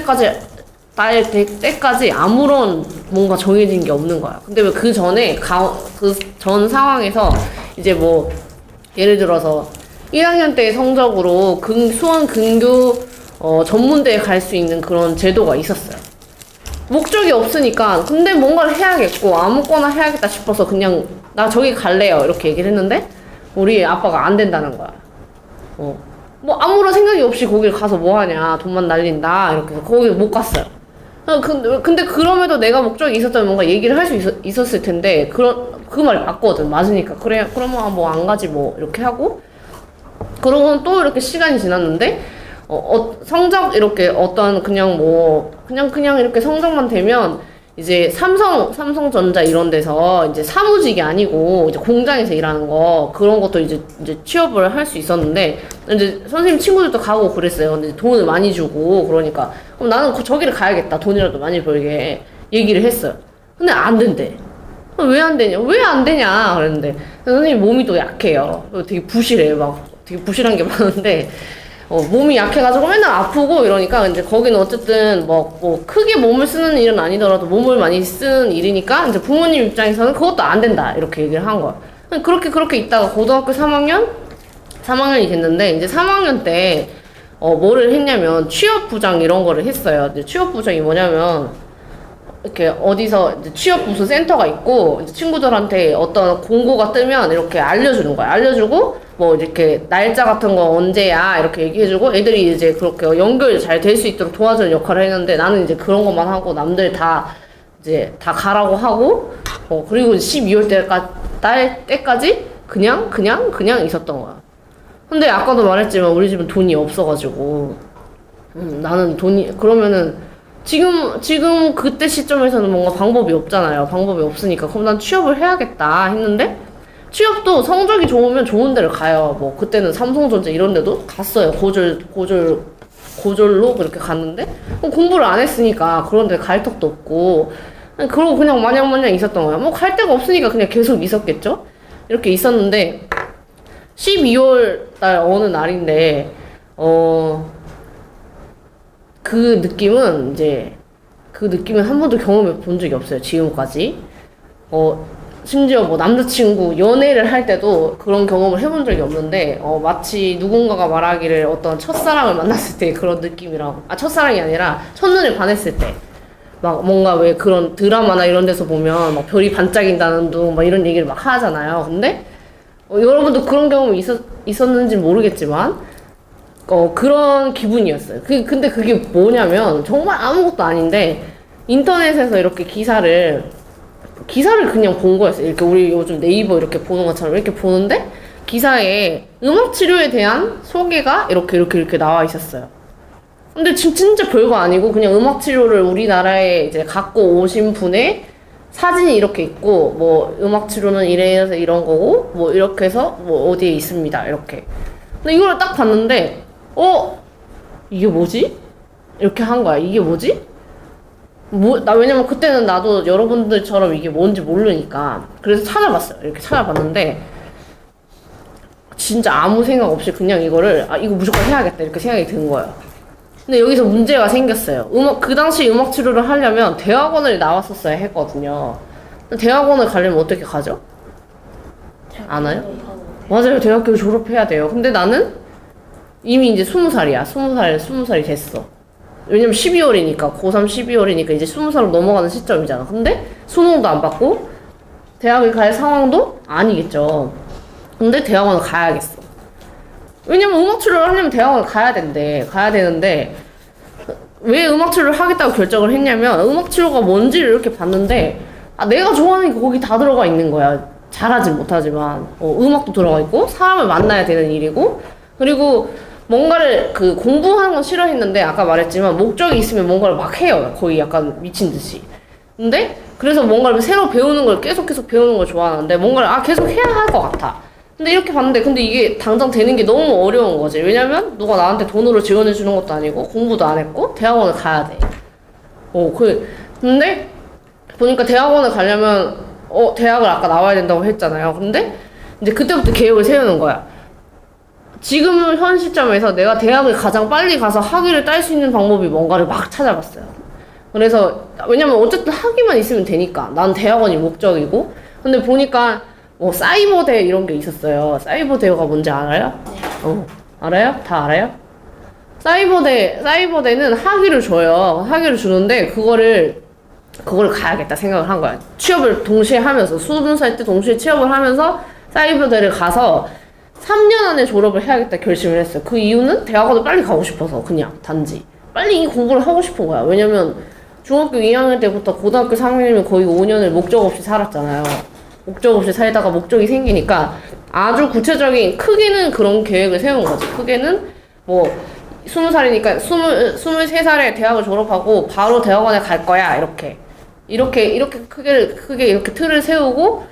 때까지 아무런 뭔가 정해진 게 없는 거야. 근데 왜 그 전에 그 전 상황에서 이제 뭐 예를 들어서 1학년 때 성적으로 수원 근교 전문대에 갈 수 있는 그런 제도가 있었어요. 목적이 없으니까 근데 뭔가를 해야겠고 아무거나 해야겠다 싶어서 그냥 나 저기 갈래요 이렇게 얘기를 했는데 우리 아빠가 안 된다는 거야. 뭐 아무런 생각이 없이 거길 가서 뭐 하냐 돈만 날린다 이렇게 해서 거기 못 갔어요. 근데 그럼에도 내가 목적이 있었다면 뭔가 얘기를 할 수 있었을 텐데 그 말이 맞거든. 맞으니까 그래 그러면 뭐 안 가지 뭐 이렇게 하고 그러고는 또 이렇게 시간이 지났는데 성적 이렇게 어떤 그냥 이렇게 성적만 되면 이제 삼성전자 이런 데서 이제 사무직이 아니고 이제 공장에서 일하는 거 그런 것도 이제 취업을 할 수 있었는데 이제 선생님 친구들도 가고 그랬어요. 근데 돈을 많이 주고 그러니까 그럼 나는 저기를 가야겠다. 돈이라도 많이 벌게 얘기를 했어요. 근데 안 된대. 왜 안 되냐? 왜 안 되냐? 그랬는데 선생님 몸이 또 약해요. 되게 부실해요. 막 되게 부실한 게 많은데 몸이 약해가지고 맨날 아프고 이러니까 이제 거기는 어쨌든 뭐 크게 몸을 쓰는 일은 아니더라도 몸을 많이 쓰는 일이니까 이제 부모님 입장에서는 그것도 안 된다 이렇게 얘기를 한 거야. 그렇게 있다가 고등학교 3학년이 됐는데 이제 3학년 때 뭐를 했냐면 취업부장 이런 거를 했어요. 이제 취업부장이 뭐냐면 이렇게 어디서 이제 취업부서 센터가 있고 이제 친구들한테 어떤 공고가 뜨면 이렇게 알려주는 거야. 알려주고 뭐 이렇게 날짜 같은 거 언제야 이렇게 얘기해주고 애들이 이제 그렇게 연결 잘 될 수 있도록 도와주는 역할을 했는데 나는 이제 그런 것만 하고 남들 다 가라고 하고 그리고 12월 때까지 그냥 있었던 거야. 근데 아까도 말했지만 우리 집은 돈이 없어가지고 나는 돈이 그러면은 지금 그때 시점에서는 뭔가 방법이 없잖아요. 방법이 없으니까 그럼 난 취업을 해야겠다 했는데 취업도 성적이 좋으면 좋은 데를 가요. 뭐 그때는 삼성전자 이런 데도 갔어요. 고졸로 그렇게 갔는데 공부를 안 했으니까 그런 데 갈 턱도 없고 그러고 그냥 마냥 있었던 거야. 뭐 갈 데가 없으니까 그냥 계속 있었겠죠? 이렇게 있었는데 12월 달 어느 날인데 그 느낌은 한 번도 경험해 본 적이 없어요. 지금까지. 심지어 뭐 남자친구 연애를 할 때도 그런 경험을 해본 적이 없는데 마치 누군가가 말하기를 어떤 첫사랑을 만났을 때 그런 느낌이라고 첫사랑이 아니라 첫눈에 반했을 때 막 뭔가 왜 그런 드라마나 이런 데서 보면 막 별이 반짝인다는 둥 막 이런 얘기를 막 하잖아요. 근데 여러분도 그런 경험이 있었는지 모르겠지만 그런 기분이었어요. 근데 그게 뭐냐면 정말 아무것도 아닌데 인터넷에서 이렇게 기사를 그냥 본 거였어요. 이렇게 우리 요즘 네이버 이렇게 보는 것처럼 이렇게 보는데 기사에 음악 치료에 대한 소개가 이렇게 나와 있었어요. 근데 진짜 별거 아니고 그냥 음악 치료를 우리나라에 이제 갖고 오신 분의 사진이 이렇게 있고 뭐 음악 치료는 이래서 이런 거고 뭐 이렇게 해서 뭐 어디에 있습니다 이렇게. 근데 이걸 딱 봤는데 이게 뭐지? 이렇게 한 거야. 이게 뭐지? 왜냐면 그때는 나도 여러분들처럼 이게 뭔지 모르니까 그래서 찾아봤어요. 이렇게 찾아봤는데 진짜 아무 생각 없이 그냥 이거를 이거 무조건 해야겠다 이렇게 생각이 든 거예요. 근데 여기서 문제가 생겼어요. 그 당시 음악 치료를 하려면 대학원을 나왔었어야 했거든요. 대학원을 가려면 어떻게 가죠? 아나요? 맞아요. 대학교를 졸업해야 돼요. 근데 나는 이미 이제 20살이야. 20살이 됐어. 왜냐면 12월이니까, 고3 12월이니까 이제 20살로 넘어가는 시점이잖아. 근데 수능도 안 받고 대학을 갈 상황도 아니겠죠. 근데 대학원을 가야겠어. 왜냐면 음악 치료를 하려면 대학원을 가야 되는데 왜 음악 치료를 하겠다고 결정을 했냐면 음악 치료가 뭔지를 이렇게 봤는데 내가 좋아하는 게 거기 다 들어가 있는 거야. 잘하진 못하지만 음악도 들어가 있고 사람을 만나야 되는 일이고 그리고 뭔가를 공부하는 건 싫어했는데 아까 말했지만 목적이 있으면 뭔가를 막 해요. 거의 약간 미친 듯이. 근데 그래서 뭔가를 새로 배우는 걸 계속 배우는 걸 좋아하는데 뭔가를 계속 해야 할 것 같아. 근데 이렇게 봤는데 근데 이게 당장 되는 게 너무 어려운 거지. 왜냐면 누가 나한테 돈으로 지원해 주는 것도 아니고 공부도 안 했고 대학원을 가야 돼. 근데 보니까 대학원을 가려면 대학을 아까 나와야 된다고 했잖아요. 근데 이제 그때부터 계획을 세우는 거야. 지금 현 시점에서 내가 대학을 가장 빨리 가서 학위를 딸 수 있는 방법이 뭔가를 막 찾아봤어요. 그래서 왜냐면 어쨌든 학위만 있으면 되니까 난 대학원이 목적이고 근데 보니까 뭐 사이버대 이런 게 있었어요. 사이버대가 뭔지 알아요? 알아요? 다 알아요? 사이버대는 학위를 줘요. 학위를 주는데 그거를 가야겠다 생각을 한 거야. 취업을 동시에 하면서 20살 때 동시에 취업을 하면서 사이버대를 가서 3년 안에 졸업을 해야겠다 결심을 했어요. 그 이유는 대학원을 빨리 가고 싶어서 그냥 단지 빨리 이 공부를 하고 싶은 거야. 왜냐면 중학교 2학년 때부터 고등학교 3학년이면 거의 5년을 목적 없이 살았잖아요. 목적 없이 살다가 목적이 생기니까 아주 구체적인 크게는 그런 계획을 세운 거지. 크게는 뭐 20살이니까 23살에 대학을 졸업하고 바로 대학원에 갈 거야. 이렇게 크게 이렇게 틀을 세우고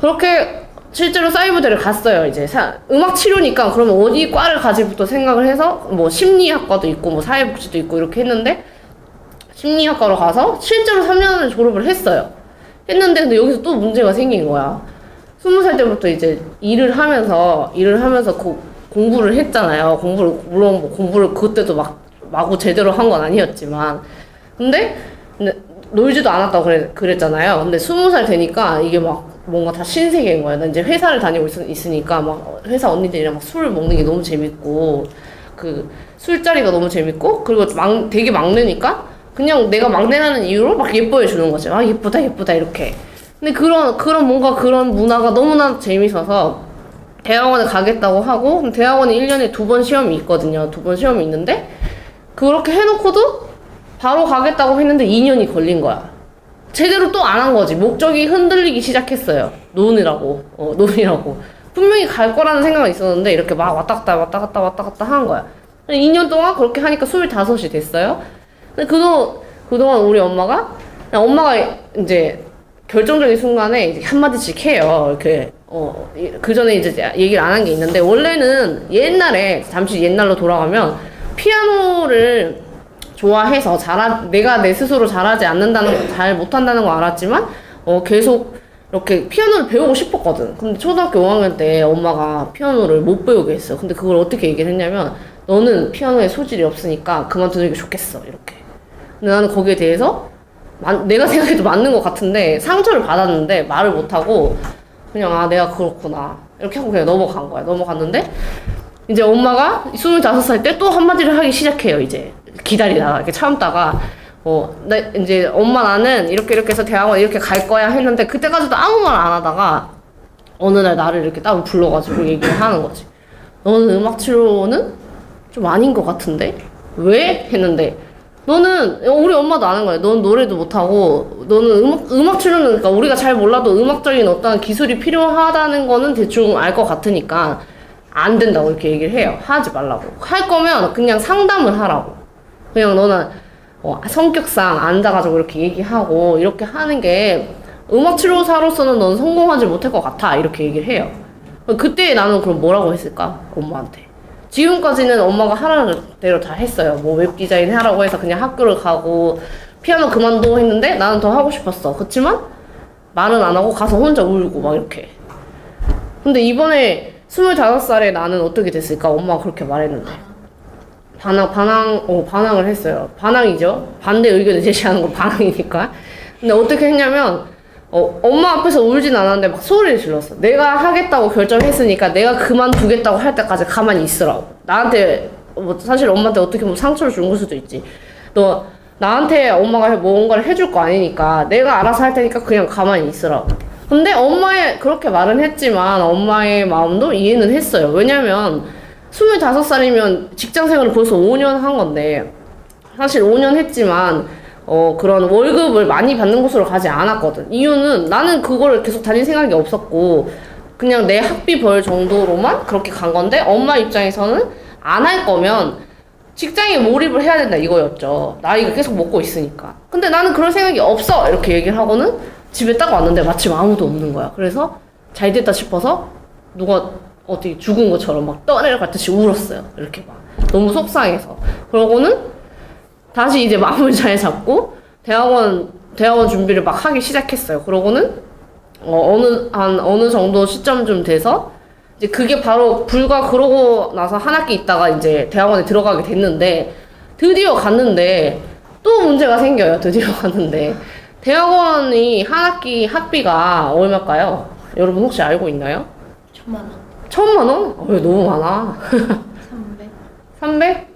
그렇게 실제로 사이버대를 갔어요. 이제 음악 치료니까 그러면 어디 과를 가지부터 생각을 해서 뭐 심리학과도 있고 뭐 사회복지도 있고 이렇게 했는데 심리학과로 가서 실제로 3년 안에 졸업을 했어요. 근데 여기서 또 문제가 생긴 거야. 20살 때부터 이제 일을 하면서 공부를 했잖아요. 물론 뭐 공부를 그때도 마구 제대로 한 건 아니었지만. 근데 놀지도 않았다고 그랬잖아요. 근데 20살 되니까 이게 막 뭔가 다 신세계인 거야. 난 이제 회사를 다니고 있으니까 막 회사 언니들이랑 막 술을 먹는 게 너무 재밌고, 그 술자리가 너무 재밌고, 그리고 되게 막내니까 그냥 내가 막내라는 이유로 막 예뻐해 주는 거지. 아, 예쁘다, 이렇게. 근데 그런 문화가 너무나 재밌어서 대학원에 가겠다고 하고, 대학원에 1년에 2번 시험이 있거든요. 2번 시험이 있는데, 그렇게 해놓고도 바로 가겠다고 했는데 2년이 걸린 거야. 제대로 또 안 한 거지. 목적이 흔들리기 시작했어요. 논이라고. 분명히 갈 거라는 생각은 있었는데, 이렇게 막 왔다 갔다 한 거야. 2년 동안 그렇게 하니까 25이 됐어요. 근데 그동안 우리 엄마가 이제 결정적인 순간에 이제 한마디씩 해요. 이렇게, 그 전에 이제 얘기를 안 한 게 있는데, 원래는 잠시 옛날로 돌아가면, 피아노를 좋아해서 내가 내 스스로 잘 못한다는 거 알았지만, 계속 이렇게 피아노를 배우고 싶었거든. 근데 초등학교 5학년 때 엄마가 피아노를 못 배우게 했어. 근데 그걸 어떻게 얘기를 했냐면, 너는 피아노에 소질이 없으니까 그만두는 게 좋겠어. 이렇게. 근데 나는 거기에 대해서 내가 생각해도 맞는 것 같은데 상처를 받았는데 말을 못하고 그냥 내가 그렇구나 이렇게 하고 그냥 넘어간 거야. 넘어갔는데 이제 엄마가 25살 때 또 한마디를 하기 시작해요. 이제 기다리다가 이렇게 참다가 이제 나는 이렇게 해서 대학원 이렇게 갈 거야 했는데 그때까지도 아무 말 안 하다가 어느 날 나를 이렇게 따로 불러가지고 얘기를 하는 거지. 너는 음악 치료는 좀 아닌 것 같은데? 왜? 했는데 우리 엄마도 아는 거야. 넌 노래도 못하고, 너는 음악 치료는, 그러니까 우리가 잘 몰라도 음악적인 어떤 기술이 필요하다는 거는 대충 알 것 같으니까, 안 된다고 이렇게 얘기를 해요. 하지 말라고. 할 거면 그냥 상담을 하라고. 그냥 너는, 성격상 앉아가지고 이렇게 얘기하고, 이렇게 하는 게, 음악 치료사로서는 넌 성공하지 못할 것 같아. 이렇게 얘기를 해요. 그때 나는 그럼 뭐라고 했을까? 엄마한테. 지금까지는 엄마가 하라는 대로 다 했어요. 뭐 웹디자인 하라고 해서 그냥 학교를 가고 피아노 그만둬 했는데 나는 더 하고 싶었어. 그렇지만 말은 안 하고 가서 혼자 울고 막 이렇게. 근데 이번에 25살에 나는 어떻게 됐을까? 엄마가 그렇게 말했는데 반항을 했어요. 반항이죠. 반대 의견을 제시하는 건 반항이니까. 근데 어떻게 했냐면 엄마 앞에서 울진 않았는데 막 소리를 질렀어. 내가 하겠다고 결정했으니까 내가 그만두겠다고 할 때까지 가만히 있으라고. 나한테 사실 엄마한테 어떻게 보면 상처를 준 걸 수도 있지. 너 나한테 엄마가 뭔가를 해줄 거 아니니까 내가 알아서 할 테니까 그냥 가만히 있으라고. 근데 그렇게 말은 했지만 엄마의 마음도 이해는 했어요. 왜냐면 25살이면 직장생활을 벌써 5년 한 건데 사실 5년 했지만 그런 월급을 많이 받는 곳으로 가지 않았거든. 이유는 나는 그거를 계속 다닐 생각이 없었고 그냥 내 학비 벌 정도로만 그렇게 간 건데 엄마 입장에서는 안 할 거면 직장에 몰입을 해야 된다 이거였죠. 나이가 계속 먹고 있으니까. 근데 나는 그럴 생각이 없어 이렇게 얘기를 하고는 집에 딱 왔는데 마침 아무도 없는 거야. 그래서 잘 됐다 싶어서 누가 어디 죽은 것처럼 막 떠내려갔듯이 울었어요. 이렇게 막 너무 속상해서. 그러고는 다시 이제 마음을 잘 잡고 대학원 준비를 막 하기 시작했어요. 그러고는 어느 정도 시점쯤 돼서 이제 그게 바로 불과 그러고 나서 한 학기 있다가 이제 대학원에 들어가게 됐는데 드디어 갔는데 또 문제가 생겨요. 드디어 갔는데 대학원이 한 학기 학비가 얼마일까요? 여러분 혹시 알고 있나요? 1,000만 원. 1,000만 원? 너무 많아. 300. 300?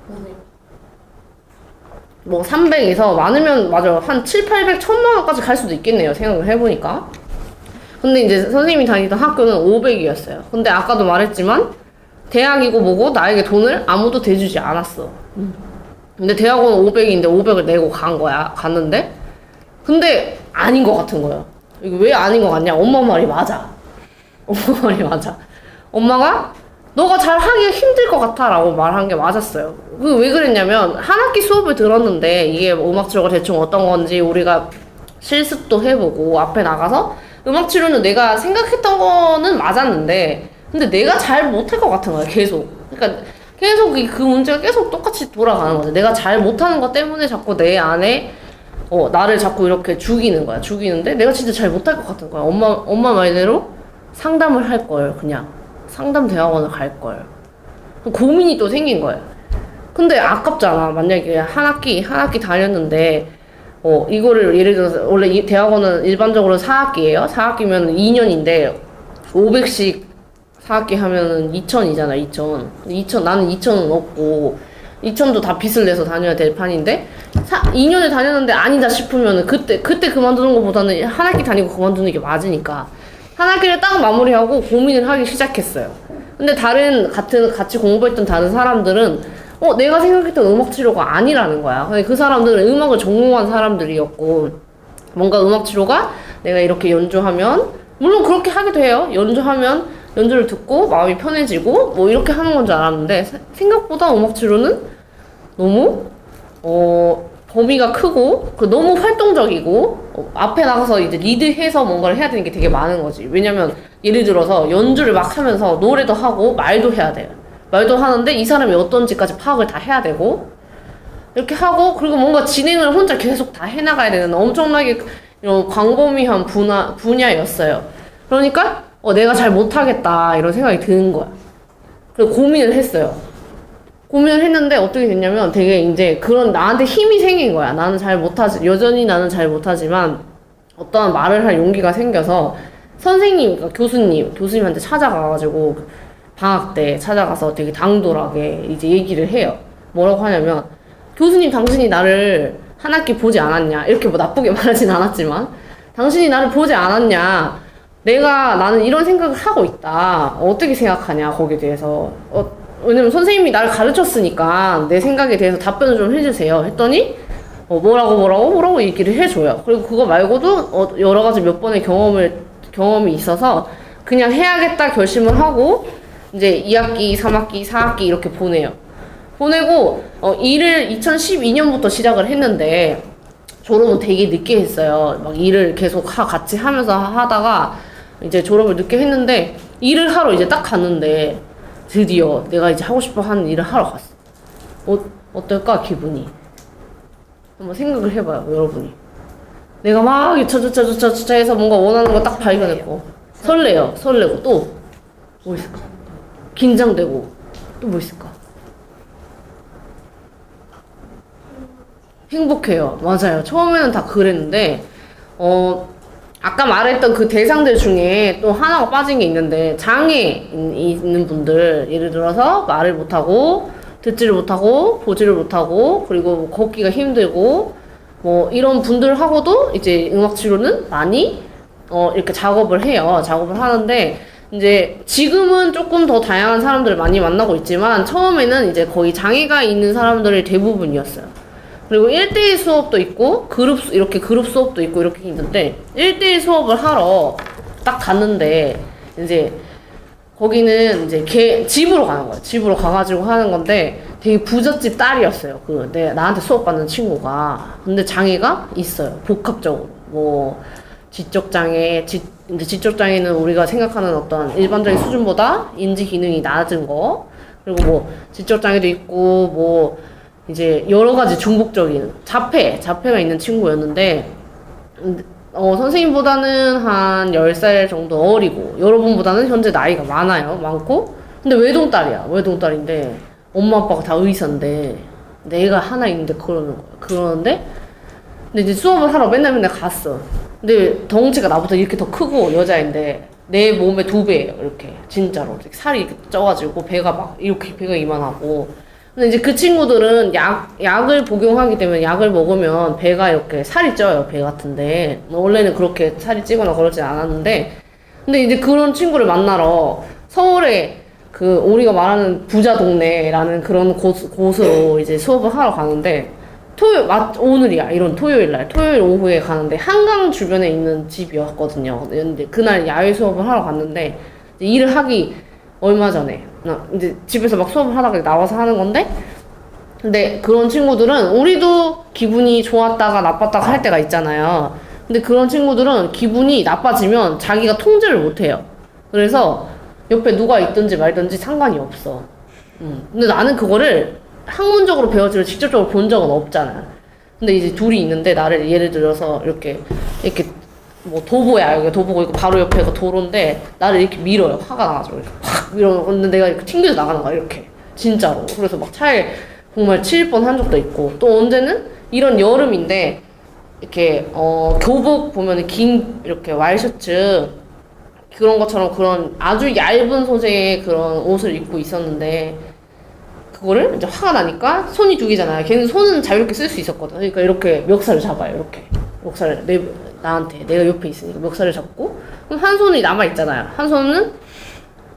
500. 뭐 300에서 많으면 맞아요. 한 7, 800, 1,000만 원까지 갈 수도 있겠네요. 생각을 해보니까. 근데 이제 선생님이 다니던 학교는 500이었어요. 근데 아까도 말했지만 대학이고 뭐고 나에게 돈을 아무도 대주지 않았어. 근데 대학원은 500인데 500을 내고 갔는데 근데 아닌 것 같은 거예요. 이거 왜 아닌 것 같냐? 엄마 말이 맞아. 엄마 말이 맞아. 엄마가 너가 잘 하기가 힘들 것 같아 라고 말한 게 맞았어요. 그 왜 그랬냐면 한 학기 수업을 들었는데 이게 음악 치료가 대충 어떤 건지 우리가 실습도 해보고 앞에 나가서 음악 치료는 내가 생각했던 거는 맞았는데 근데 내가 잘 못할 것 같은 거야 계속. 그러니까 계속 그 문제가 계속 똑같이 돌아가는 거지. 내가 잘 못하는 것 때문에 자꾸 내 안에 나를 자꾸 이렇게 죽이는 거야. 죽이는데 내가 진짜 잘 못할 것 같은 거야. 엄마 말대로 상담을 할 걸. 그냥 상담 대학원을 갈 걸. 고민이 또 생긴 거예요. 근데 아깝잖아. 만약에 한 학기 다녔는데 이거를 예를 들어서 원래 이 대학원은 일반적으로 4학기예요. 4학기면 2년인데 500씩 4학기 하면은 2,000이잖아. 2,000. 나는 2,000은 없고 2,000도 다 빚을 내서 다녀야 될 판인데 2년을 다녔는데 아니다 싶으면은 그때 그만두는 것보다는 한 학기 다니고 그만두는 게 맞으니까 한 학기를 딱 마무리하고 고민을 하기 시작했어요. 근데 같이 공부했던 다른 사람들은 내가 생각했던 음악 치료가 아니라는 거야. 근데 그 사람들은 음악을 전공한 사람들이었고 뭔가 음악 치료가 내가 이렇게 연주하면 물론 그렇게 하기도 해요. 연주하면 연주를 듣고 마음이 편해지고 뭐 이렇게 하는 건 줄 알았는데 생각보다 음악 치료는 너무 범위가 크고 너무 활동적이고 앞에 나가서 이제 리드해서 뭔가를 해야 되는 게 되게 많은 거지. 왜냐면 예를 들어서 연주를 막 하면서 노래도 하고 말도 해야 돼요. 말도 하는데 이 사람이 어떤지까지 파악을 다 해야 되고 이렇게 하고 그리고 뭔가 진행을 혼자 계속 다 해나가야 되는 엄청나게 이런 광범위한 분야였어요. 그러니까 내가 잘 못하겠다 이런 생각이 드는 거야. 그래서 고민을 했어요. 고민을 했는데 어떻게 됐냐면 되게 이제 그런 나한테 힘이 생긴 거야. 여전히 나는 잘 못하지만 어떠한 말을 할 용기가 생겨서 선생님, 그러니까 교수님한테 찾아가가지고 방학 때 찾아가서 되게 당돌하게 이제 얘기를 해요. 뭐라고 하냐면 교수님 당신이 나를 한 학기 보지 않았냐 이렇게 뭐 나쁘게 말하진 않았지만 당신이 나를 보지 않았냐 나는 이런 생각을 하고 있다. 어떻게 생각하냐 거기에 대해서 왜냐면 선생님이 나를 가르쳤으니까 내 생각에 대해서 답변을 좀 해주세요 했더니 뭐라고 얘기를 해줘요. 그리고 그거 말고도 여러 가지 몇 번의 경험이 있어서 그냥 해야겠다 결심을 하고 이제 2학기, 3학기, 4학기 이렇게 보내고 일을 2012년부터 시작을 했는데 졸업은 되게 늦게 했어요. 막 일을 계속 같이 하면서 하다가 이제 졸업을 늦게 했는데 일을 하러 이제 딱 갔는데 드디어 내가 이제 하고 싶어 하는 일을 하러 갔어. 어떨까 기분이? 한번 생각을 해봐요 여러분이. 내가 막 차차차차차 해서 뭔가 원하는 거 딱 발견했고 설레고 또 뭐 있을까? 긴장되고 또 뭐 있을까? 행복해요. 맞아요. 처음에는 다 그랬는데 아까 말했던 그 대상들 중에 또 하나가 빠진 게 있는데 장애 있는 분들 예를 들어서 말을 못하고 듣지를 못하고 보지를 못하고 그리고 걷기가 힘들고 뭐 이런 분들하고도 이제 음악 치료는 많이 이렇게 작업을 해요. 작업을 하는데 이제 지금은 조금 더 다양한 사람들을 많이 만나고 있지만 처음에는 이제 거의 장애가 있는 사람들이 대부분이었어요. 그리고 1대1 수업도 있고 이렇게 그룹 수업도 있고 이렇게 있는데 1대1 수업을 하러 딱 갔는데 이제 거기는 이제 집으로 가는 거예요. 집으로 가가지고 하는 건데 되게 부잣집 딸이었어요. 나한테 수업 받는 친구가. 근데 장애가 있어요. 복합적으로. 뭐 지적 장애, 근데 지적 장애는 우리가 생각하는 어떤 일반적인 수준보다 인지 기능이 낮은 거, 그리고 뭐 지적 장애도 있고 뭐 이제 여러 가지 중복적인 자폐가 있는 친구였는데 선생님보다는 한 10살 정도 어리고 여러분보다는 현재 나이가 많고 근데 외동딸인데 엄마 아빠가 다 의사인데 내가 하나 있는데 그러는데 근데 이제 수업을 하러 맨날 갔어. 근데 덩치가 나보다 이렇게 더 크고 여자인데 내 몸의 2배예요. 이렇게 진짜로 살이 이렇게 쪄가지고 배가 막 이렇게 배가 이만하고. 근데 이제 그 친구들은 약을 복용하기 때문에 약을 먹으면 배가 이렇게 살이 쪄요. 배 같은데 원래는 그렇게 살이 찌거나 그러진 않았는데 근데 이제 그런 친구를 만나러 서울에 그 우리가 말하는 부자 동네라는 그런 곳으로 이제 수업을 하러 가는데 오늘이야. 이런 토요일 오후에 가는데 한강 주변에 있는 집이었거든요. 근데 그날 야외 수업을 하러 갔는데 이제 일을 하기 얼마 전에 이제 집에서 막 수업을 하다가 나와서 하는 건데 근데 그런 친구들은 우리도 기분이 좋았다가 나빴다가 할 때가 있잖아요. 근데 그런 친구들은 기분이 나빠지면 자기가 통제를 못해요. 그래서 옆에 누가 있든지 말든지 상관이 없어. 근데 나는 그거를 학문적으로 배워지고 직접적으로 본 적은 없잖아. 근데 이제 둘이 있는데 나를 예를 들어서 이렇게 뭐 도보야. 여기 도보고 있고 바로 옆에가 도로인데 나를 이렇게 밀어요. 화가 나가지고 이렇게 팍 밀어. 근데 내가 이렇게 튕겨서 나가는 거야. 이렇게 진짜로. 그래서 막 차에 정말 치일 뻔한 적도 있고 또 언제는 이런 여름인데 이렇게 교복 보면 긴 이렇게 와이셔츠 그런 것처럼 그런 아주 얇은 소재의 그런 옷을 입고 있었는데 그거를 이제 화가 나니까 손이 2개잖아요. 걔는 손은 자유롭게 쓸 수 있었거든. 그러니까 이렇게 멱살을 잡아요. 이렇게 멱살을 나한테 내가 옆에 있으니까 멱살을 잡고 그럼 한 손이 남아 있잖아요. 한 손은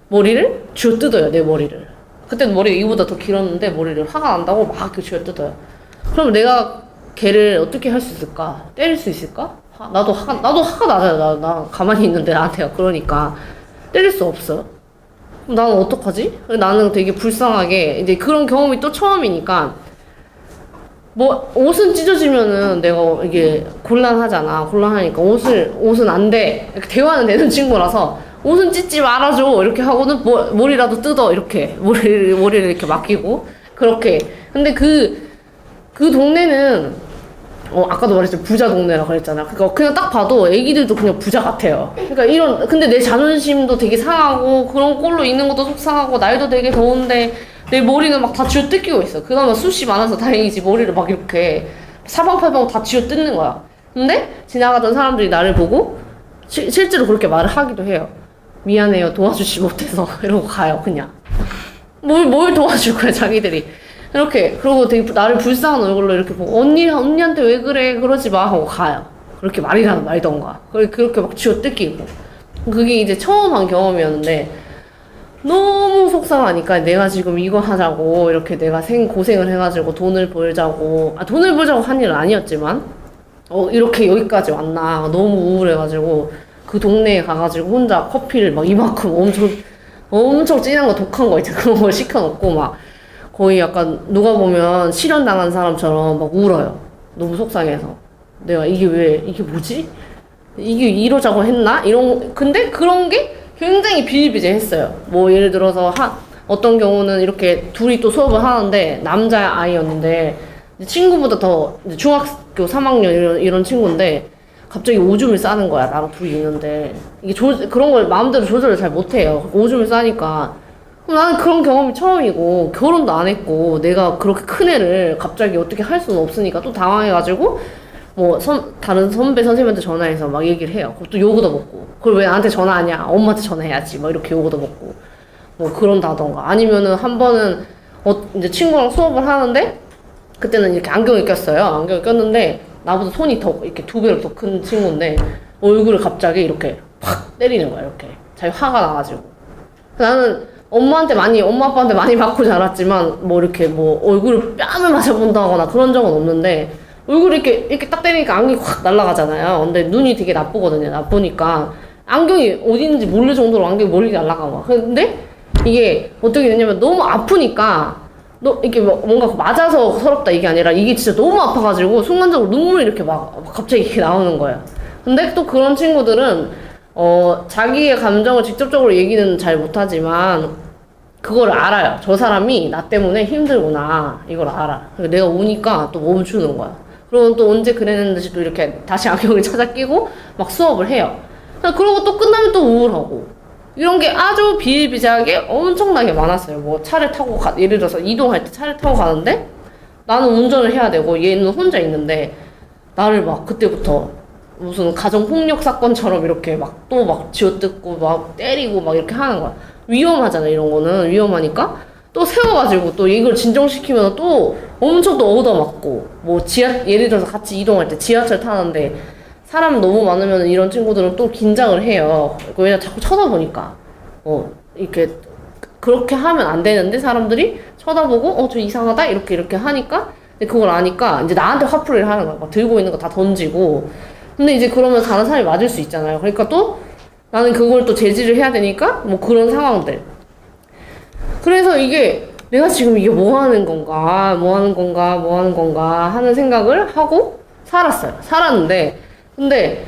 머리를 쥐어뜯어요. 내 머리를. 그때는 머리가 이보다 더 길었는데 머리를 화가 난다고 막 이렇게 쥐어뜯어요. 그럼 내가 걔를 어떻게 할 수 있을까? 때릴 수 있을까? 나도 화가 나잖아. 나 가만히 있는데 나한테가 그러니까 때릴 수 없어. 그럼 나는 어떡하지? 나는 되게 불쌍하게 이제 그런 경험이 또 처음이니까 뭐 옷은 찢어지면은 내가 이게 곤란하니까 옷은 안 돼. 이렇게 대화는 되는 친구라서 옷은 찢지 말아줘 이렇게 하고는 머리라도 뜯어 이렇게 머리를 이렇게 맡기고 그렇게. 근데 그 동네는 아까도 말했죠. 부자 동네라고 그랬잖아. 그러니까 그냥 딱 봐도 애기들도 그냥 부자 같아요. 그러니까 근데 내 자존심도 되게 상하고 그런 꼴로 있는 것도 속상하고 날도 되게 더운데 내 머리는 막 다 쥐어뜯기고 있어. 그나마 숱이 많아서 다행이지 머리를 막 이렇게 사방팔방 다 쥐어뜯는 거야. 근데 지나가던 사람들이 나를 보고 실제로 그렇게 말을 하기도 해요. 미안해요. 도와주지 못해서. 이러고 가요. 그냥. 뭘 도와줄 거야 자기들이. 이렇게 그리고 되게 나를 불쌍한 얼굴로 이렇게 보고 언니한테 왜 그래 그러지 마 하고 가요. 그렇게 말던가 그렇게 막 쥐어뜯기고 그게 이제 처음 한 경험이었는데 너무 속상하니까 내가 지금 이거 하자고 이렇게 내가 고생을 해가지고 돈을 벌자고 한 일은 아니었지만 이렇게 여기까지 왔나 너무 우울해가지고 그 동네에 가가지고 혼자 커피를 막 이만큼 엄청 진한 거 독한 거 있잖아. 그런 걸 시켜놓고 막 거의 약간 누가 보면 실현당한 사람처럼 막 울어요. 너무 속상해서. 내가 이게 뭐지? 이게 이러자고 했나? 근데 그런 게 굉장히 비일비재했어요. 뭐 예를 들어서 어떤 경우는 이렇게 둘이 또 수업을 하는데 남자아이였는데 친구보다 더 중학교 3학년 이런 친구인데 갑자기 오줌을 싸는 거야. 나랑 둘이 있는데 이게 그런 걸 마음대로 조절을 잘 못해요. 오줌을 싸니까 나는 그런 경험이 처음이고 결혼도 안 했고 내가 그렇게 큰 애를 갑자기 어떻게 할 수는 없으니까 또 당황해가지고 뭐 다른 선배 선생님한테 전화해서 막 얘기를 해요. 그것도 욕도 먹고 그걸 왜 나한테 전화하냐 엄마한테 전화해야지 막 이렇게 욕도 먹고 뭐 그런다던가 아니면은 한 번은 이제 친구랑 수업을 하는데 그때는 이렇게 안경을 꼈어요. 안경을 꼈는데 나보다 손이 더 이렇게 2배로 더 큰 친구인데 얼굴을 갑자기 이렇게 팍 때리는 거야. 이렇게 자기 화가 나가지고 나는 엄마 아빠한테 많이 맞고 자랐지만 뭐 이렇게 뭐 얼굴을 뺨을 맞아본다거나 그런 적은 없는데 얼굴이 이렇게 딱 때리니까 안경이 확 날아가잖아요. 근데 눈이 되게 나쁘거든요. 나쁘니까 안경이 어디 있는지 모를 정도로 안경이 멀리 날아간 거야. 근데 이게 어떻게 됐냐면 너무 아프니까 이게 뭔가 맞아서 서럽다 이게 아니라 이게 진짜 너무 아파가지고 순간적으로 눈물이 이렇게 막 갑자기 이렇게 나오는 거예요. 근데 또 그런 친구들은 자기의 감정을 직접적으로 얘기는 잘 못하지만 그걸 알아요. 저 사람이 나 때문에 힘들구나. 이걸 알아. 그래서 내가 우니까 또 멈추는 거야. 그러면 또 언제 그랬는지 또 이렇게 다시 악영을 찾아 끼고 막 수업을 해요. 그러고 또 끝나면 또 우울하고. 이런 게 아주 비일비재하게 엄청나게 많았어요. 뭐 차를 타고 예를 들어서 이동할 때 차를 타고 가는데 나는 운전을 해야 되고 얘는 혼자 있는데 나를 막 그때부터 무슨 가정폭력 사건처럼 이렇게 막 또 막 쥐어뜯고 막 때리고 막 이렇게 하는 거야. 위험하잖아, 이런 거는. 위험하니까 또 세워가지고 또 이걸 진정시키면 또 엄청 또 얻어맞고 뭐 예를 들어서 같이 이동할 때 지하철 타는데 사람 너무 많으면 이런 친구들은 또 긴장을 해요. 왜냐 자꾸 쳐다보니까 이렇게 그렇게 하면 안 되는데 사람들이 쳐다보고 저 이상하다 이렇게 하니까 근데 그걸 아니까 이제 나한테 화풀이를 하는 거야. 막 들고 있는 거 다 던지고. 근데 이제 그러면 다른 사람이 맞을 수 있잖아요. 그러니까 또 나는 그걸 또 제지를 해야 되니까 뭐 그런 상황들. 그래서 이게 내가 지금 이게 뭐 하는 건가 하는 생각을 하고 살았는데 근데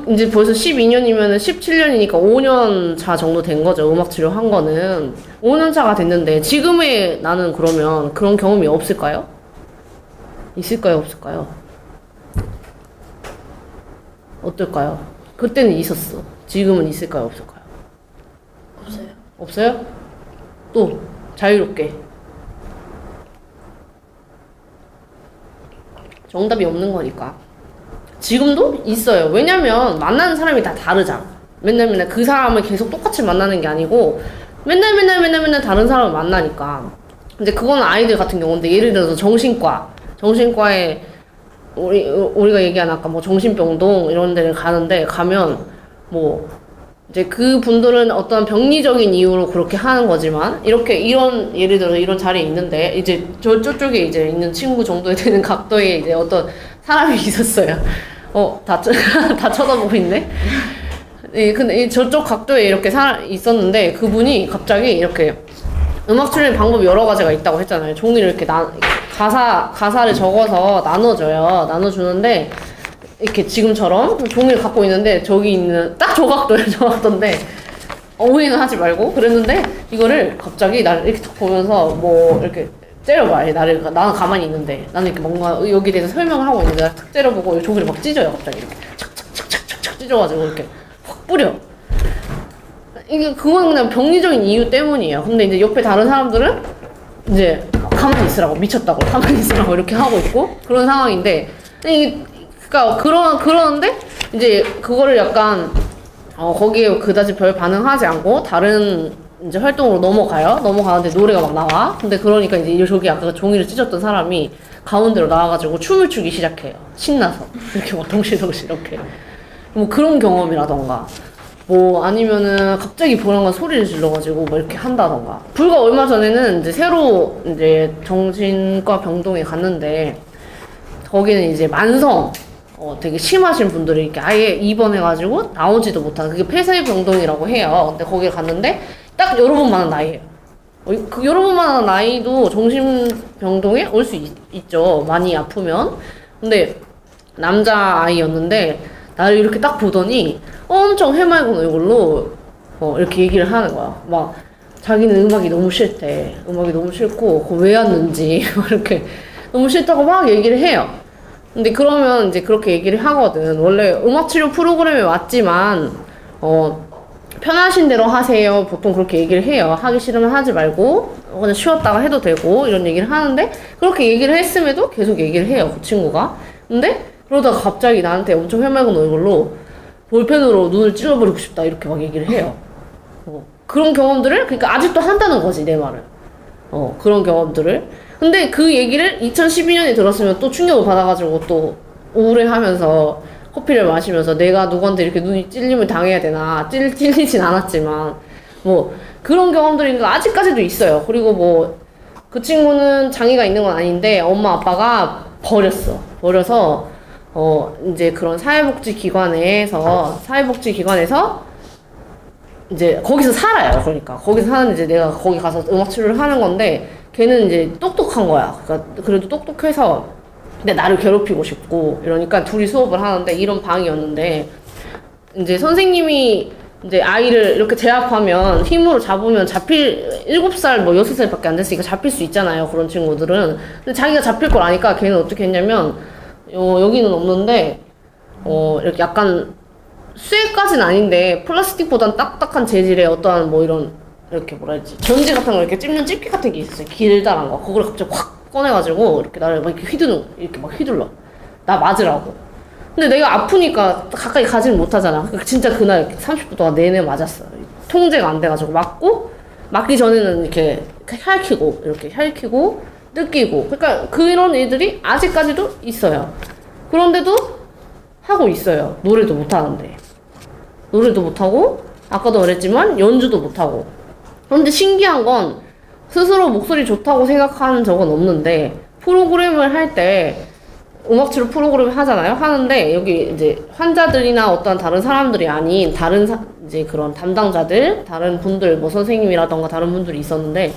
이제 벌써 12년이면은 17년이니까 5년 차 정도 된 거죠. 음악 치료 한 거는. 5년 차가 됐는데 지금의 나는 그러면 그런 경험이 없을까요? 있을까요? 없을까요? 어떨까요? 그때는 있었어. 지금은 있을까요? 없을까요? 없어요. 없어요? 또 자유롭게. 정답이 없는 거니까. 지금도 있어요. 왜냐면 만나는 사람이 다 다르잖아. 맨날 그 사람을 계속 똑같이 만나는 게 아니고 맨날 다른 사람을 만나니까. 근데 그건 아이들 같은 경우인데 예를 들어서 정신과에 우리가 얘기한 아까 뭐 정신병동 이런 데를 가면 뭐 이제 그 분들은 어떤 병리적인 이유로 그렇게 하는 거지만 예를 들어서 이런 자리에 있는데 이제 저쪽에 이제 있는 친구 정도에 되는 각도에 이제 어떤 사람이 있었어요. 다 쳐다보고 있네. 근데 저쪽 각도에 이렇게 있었는데 그분이 갑자기 이렇게 음악 치료의 방법이 여러 가지가 있다고 했잖아요. 종이를 이렇게 가사를 적어서 나눠주는데 이렇게 지금처럼 종이를 갖고 있는데 저기 있는 딱 저 각도인데 오해는 하지 말고 그랬는데 이거를 갑자기 나를 이렇게 탁 보면서 뭐 이렇게 째려봐. 나는 가만히 있는데 나는 이렇게 뭔가 여기에 대해서 설명을 하고 있는데 나를 탁 째려보고 종이를 막 찢어요. 갑자기 이렇게 착착착착착 찢어가지고 이렇게 확 뿌려. 그건 그냥 병리적인 이유 때문이에요. 근데 이제 옆에 다른 사람들은 이제 가만히 있으라고 미쳤다고 가만히 있으라고 이렇게 하고 있고 그런 상황인데 그러니까 그러는데 이제 그거를 약간 거기에 그다지 별 반응하지 않고 다른 이제 활동으로 넘어가는데 노래가 막 나와. 근데 그러니까 이제 저기 아까 종이를 찢었던 사람이 가운데로 나와가지고 춤을 추기 시작해요. 신나서 이렇게 막 동시에 이렇게 뭐 그런 경험이라던가. 뭐 아니면은 갑자기 보라가 소리를 질러가지고 뭐 이렇게 한다던가. 불과 얼마 전에는 이제 새로 이제 정신과 병동에 갔는데 거기는 이제 만성 되게 심하신 분들이 이렇게 아예 입원해가지고 나오지도 못한 그게 폐쇄병동이라고 해요. 근데 거기 갔는데 딱 여러분만한 나이예요. 그 여러분만한 나이도 정신병동에 올 수 있죠. 많이 아프면. 근데 남자아이였는데 나를 이렇게 딱 보더니 엄청 해맑은 얼굴로 이렇게 얘기를 하는 거야. 막 자기는 음악이 너무 싫대. 음악이 너무 싫고 왜 왔는지 이렇게 너무 싫다고 막 얘기를 해요. 근데 그러면 이제 그렇게 얘기를 하거든. 원래 음악치료 프로그램에 왔지만 편하신 대로 하세요. 보통 그렇게 얘기를 해요. 하기 싫으면 하지 말고 그냥 쉬었다가 해도 되고 이런 얘기를 하는데 그렇게 얘기를 했음에도 계속 얘기를 해요. 그 친구가. 근데 그러다가 갑자기 나한테 엄청 해맑은 얼굴로 볼펜으로 눈을 찔러버리고 싶다 이렇게 막 얘기를 해요. 그런 경험들을 그러니까 아직도 한다는 거지 내 말은. 그런 경험들을. 근데 그 얘기를 2012년에 들었으면 또 충격을 받아가지고 또 우울해하면서 커피를 마시면서 내가 누구한테 이렇게 눈이 찔림을 당해야 되나 찔리진 않았지만 뭐 그런 경험들이 아직까지도 있어요. 그리고 뭐 그 친구는 장애가 있는 건 아닌데 엄마 아빠가 버려서 이제 그런 사회복지기관에서 이제 거기서 살아요. 그러니까 거기서 사는 이제 내가 거기 가서 음악 치료를 하는 건데 걔는 이제 똑똑한 거야. 그러니까 그래도 똑똑해서 근데 나를 괴롭히고 싶고 이러니까 둘이 수업을 하는데 이런 방이었는데 이제 선생님이 이제 아이를 이렇게 제압하면 힘으로 잡으면 잡힐 7살 뭐 6살 밖에 안 됐으니까 잡힐 수 있잖아요. 그런 친구들은. 근데 자기가 잡힐 걸 아니까 걔는 어떻게 했냐면 여기는 없는데 이렇게 약간 쇠까지는 아닌데 플라스틱보단 딱딱한 재질의 어떠한 뭐 이런 이렇게 뭐라 해야지 전지 같은 거 이렇게 찝는 집게 같은 게 있었어요. 길다란 거. 그걸 갑자기 확 꺼내가지고 이렇게 나를 막 이렇게 이렇게 막 휘둘러. 나 맞으라고. 근데 내가 아프니까 가까이 가지는 못하잖아. 진짜 그날 30분 동안 내내 맞았어. 통제가 안 돼가지고 맞기 전에는 이렇게 핥히고 뜯기고 그러니까 그런 애들이 아직까지도 있어요. 그런데도 하고 있어요. 노래도 못하는데. 노래도 못하고 아까도 그랬지만 연주도 못하고. 그런데 신기한 건 스스로 목소리 좋다고 생각하는 적은 없는데 프로그램을 할 때 음악 치료 프로그램을 하잖아요. 하는데 여기 이제 환자들이나 어떤 다른 사람들이 아닌 다른 이제 그런 담당자들, 다른 분들 뭐 선생님이라던가 다른 분들이 있었는데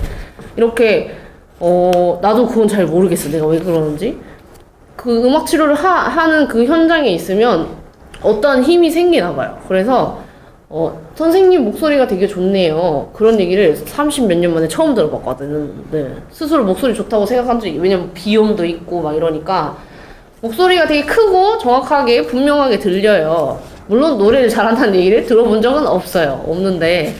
이렇게 나도 그건 잘 모르겠어. 내가 왜 그러는지. 그 음악 치료를 하는 그 현장에 있으면 어떤 힘이 생기나 봐요. 그래서 선생님 목소리가 되게 좋네요. 그런 얘기를 30 몇 년 만에 처음 들어봤거든. 네. 스스로 목소리 좋다고 생각한 적이 왜냐면 비염도 있고 막 이러니까 목소리가 되게 크고 정확하게 분명하게 들려요. 물론 노래를 잘한다는 얘기를 들어본 적은 없는데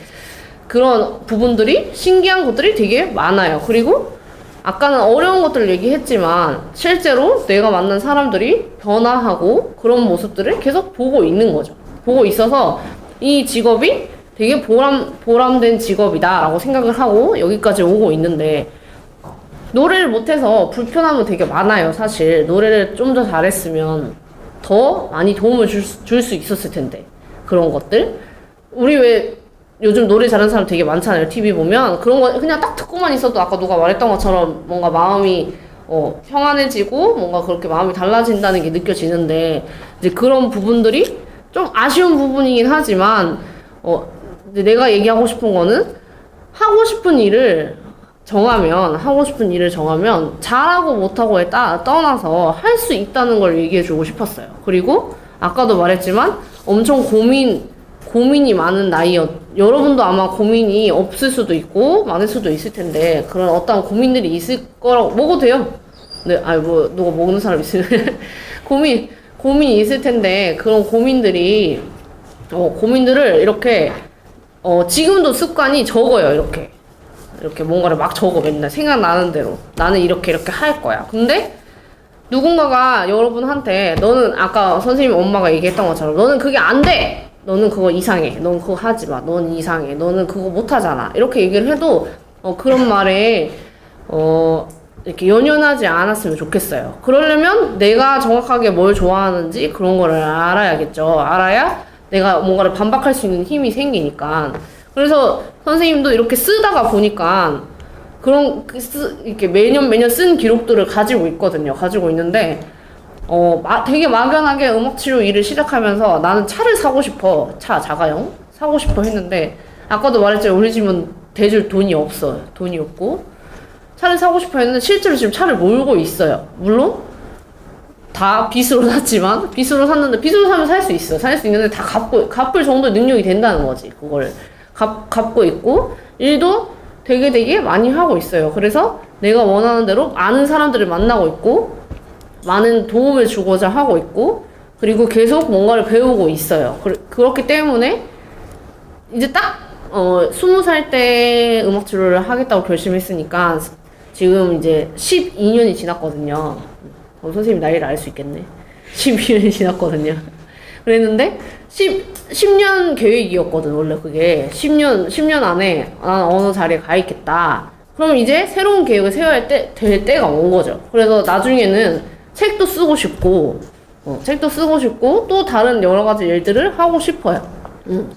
그런 부분들이 신기한 것들이 되게 많아요. 그리고 아까는 어려운 것들을 얘기했지만 실제로 내가 만난 사람들이 변화하고 그런 모습들을 계속 보고 있는 거죠. 보고 있어서 이 직업이 되게 보람된 직업이다 라고 생각을 하고 여기까지 오고 있는데 노래를 못해서 불편함은 되게 많아요. 사실 노래를 좀 더 잘했으면 더 많이 도움을 줄 수 있었을 텐데 그런 것들 우리 왜 요즘 노래 잘하는 사람 되게 많잖아요. TV 보면 그런 거 그냥 딱 듣고만 있어도 아까 누가 말했던 것처럼 뭔가 마음이 평안해지고 뭔가 그렇게 마음이 달라진다는 게 느껴지는데 이제 그런 부분들이 좀 아쉬운 부분이긴 하지만 이제 내가 얘기하고 싶은 거는 하고 싶은 일을 정하면 잘하고 못하고에 떠나서 할 수 있다는 걸 얘기해주고 싶었어요. 그리고 아까도 말했지만 엄청 고민이 많은 여러분도 아마 고민이 없을 수도 있고 많을 수도 있을 텐데 그런 어떤 고민들이 있을 거라고 먹어도 돼요. 네, 누가 먹는 사람 있으면 고민이 있을 텐데 그런 고민들을 이렇게 지금도 습관이 적어요. 이렇게 뭔가를 막 적어 맨날 생각나는 대로 나는 이렇게 할 거야. 근데 누군가가 여러분한테 너는 아까 선생님 엄마가 얘기했던 것처럼 너는 그게 안 돼. 너는 그거 이상해. 너는 그거 하지 마. 넌 이상해. 너는 그거 못 하잖아. 이렇게 얘기를 해도 그런 말에 이렇게 연연하지 않았으면 좋겠어요. 그러려면 내가 정확하게 뭘 좋아하는지 그런 거를 알아야겠죠. 알아야 내가 뭔가를 반박할 수 있는 힘이 생기니까. 그래서 선생님도 이렇게 쓰다가 보니까 이렇게 매년 쓴 기록들을 가지고 있거든요. 가지고 있는데 되게 막연하게 음악치료 일을 시작하면서 나는 차를 사고 싶어. 자가용 사고 싶어 했는데 아까도 말했지만 우리 집은 대줄 돈이 없어요. 돈이 없고 차를 사고 싶어 했는데 실제로 지금 차를 몰고 있어요. 물론 다 빚으로 샀지만 빚으로 사면 살 수 있어요. 살 수 있는데 다 갚을 정도의 능력이 된다는 거지. 그걸 갚고 있고 일도 되게 많이 하고 있어요. 그래서 내가 원하는 대로 많은 사람들을 만나고 있고 많은 도움을 주고자 하고 있고 그리고 계속 뭔가를 배우고 있어요. 그렇기 때문에 이제 딱 20살 때 음악 치료를 하겠다고 결심했으니까 지금 이제 12년이 지났거든요. 선생님 나이를 알 수 있겠네. 12년이 지났거든요. 그랬는데 10년 계획이었거든. 원래 그게 10년 안에 나는 어느 자리에 가 있겠다. 그럼 이제 새로운 계획을 세워야 될 때가 온 거죠. 그래서 나중에는 책도 쓰고 싶고 또 다른 여러 가지 일들을 하고 싶어요.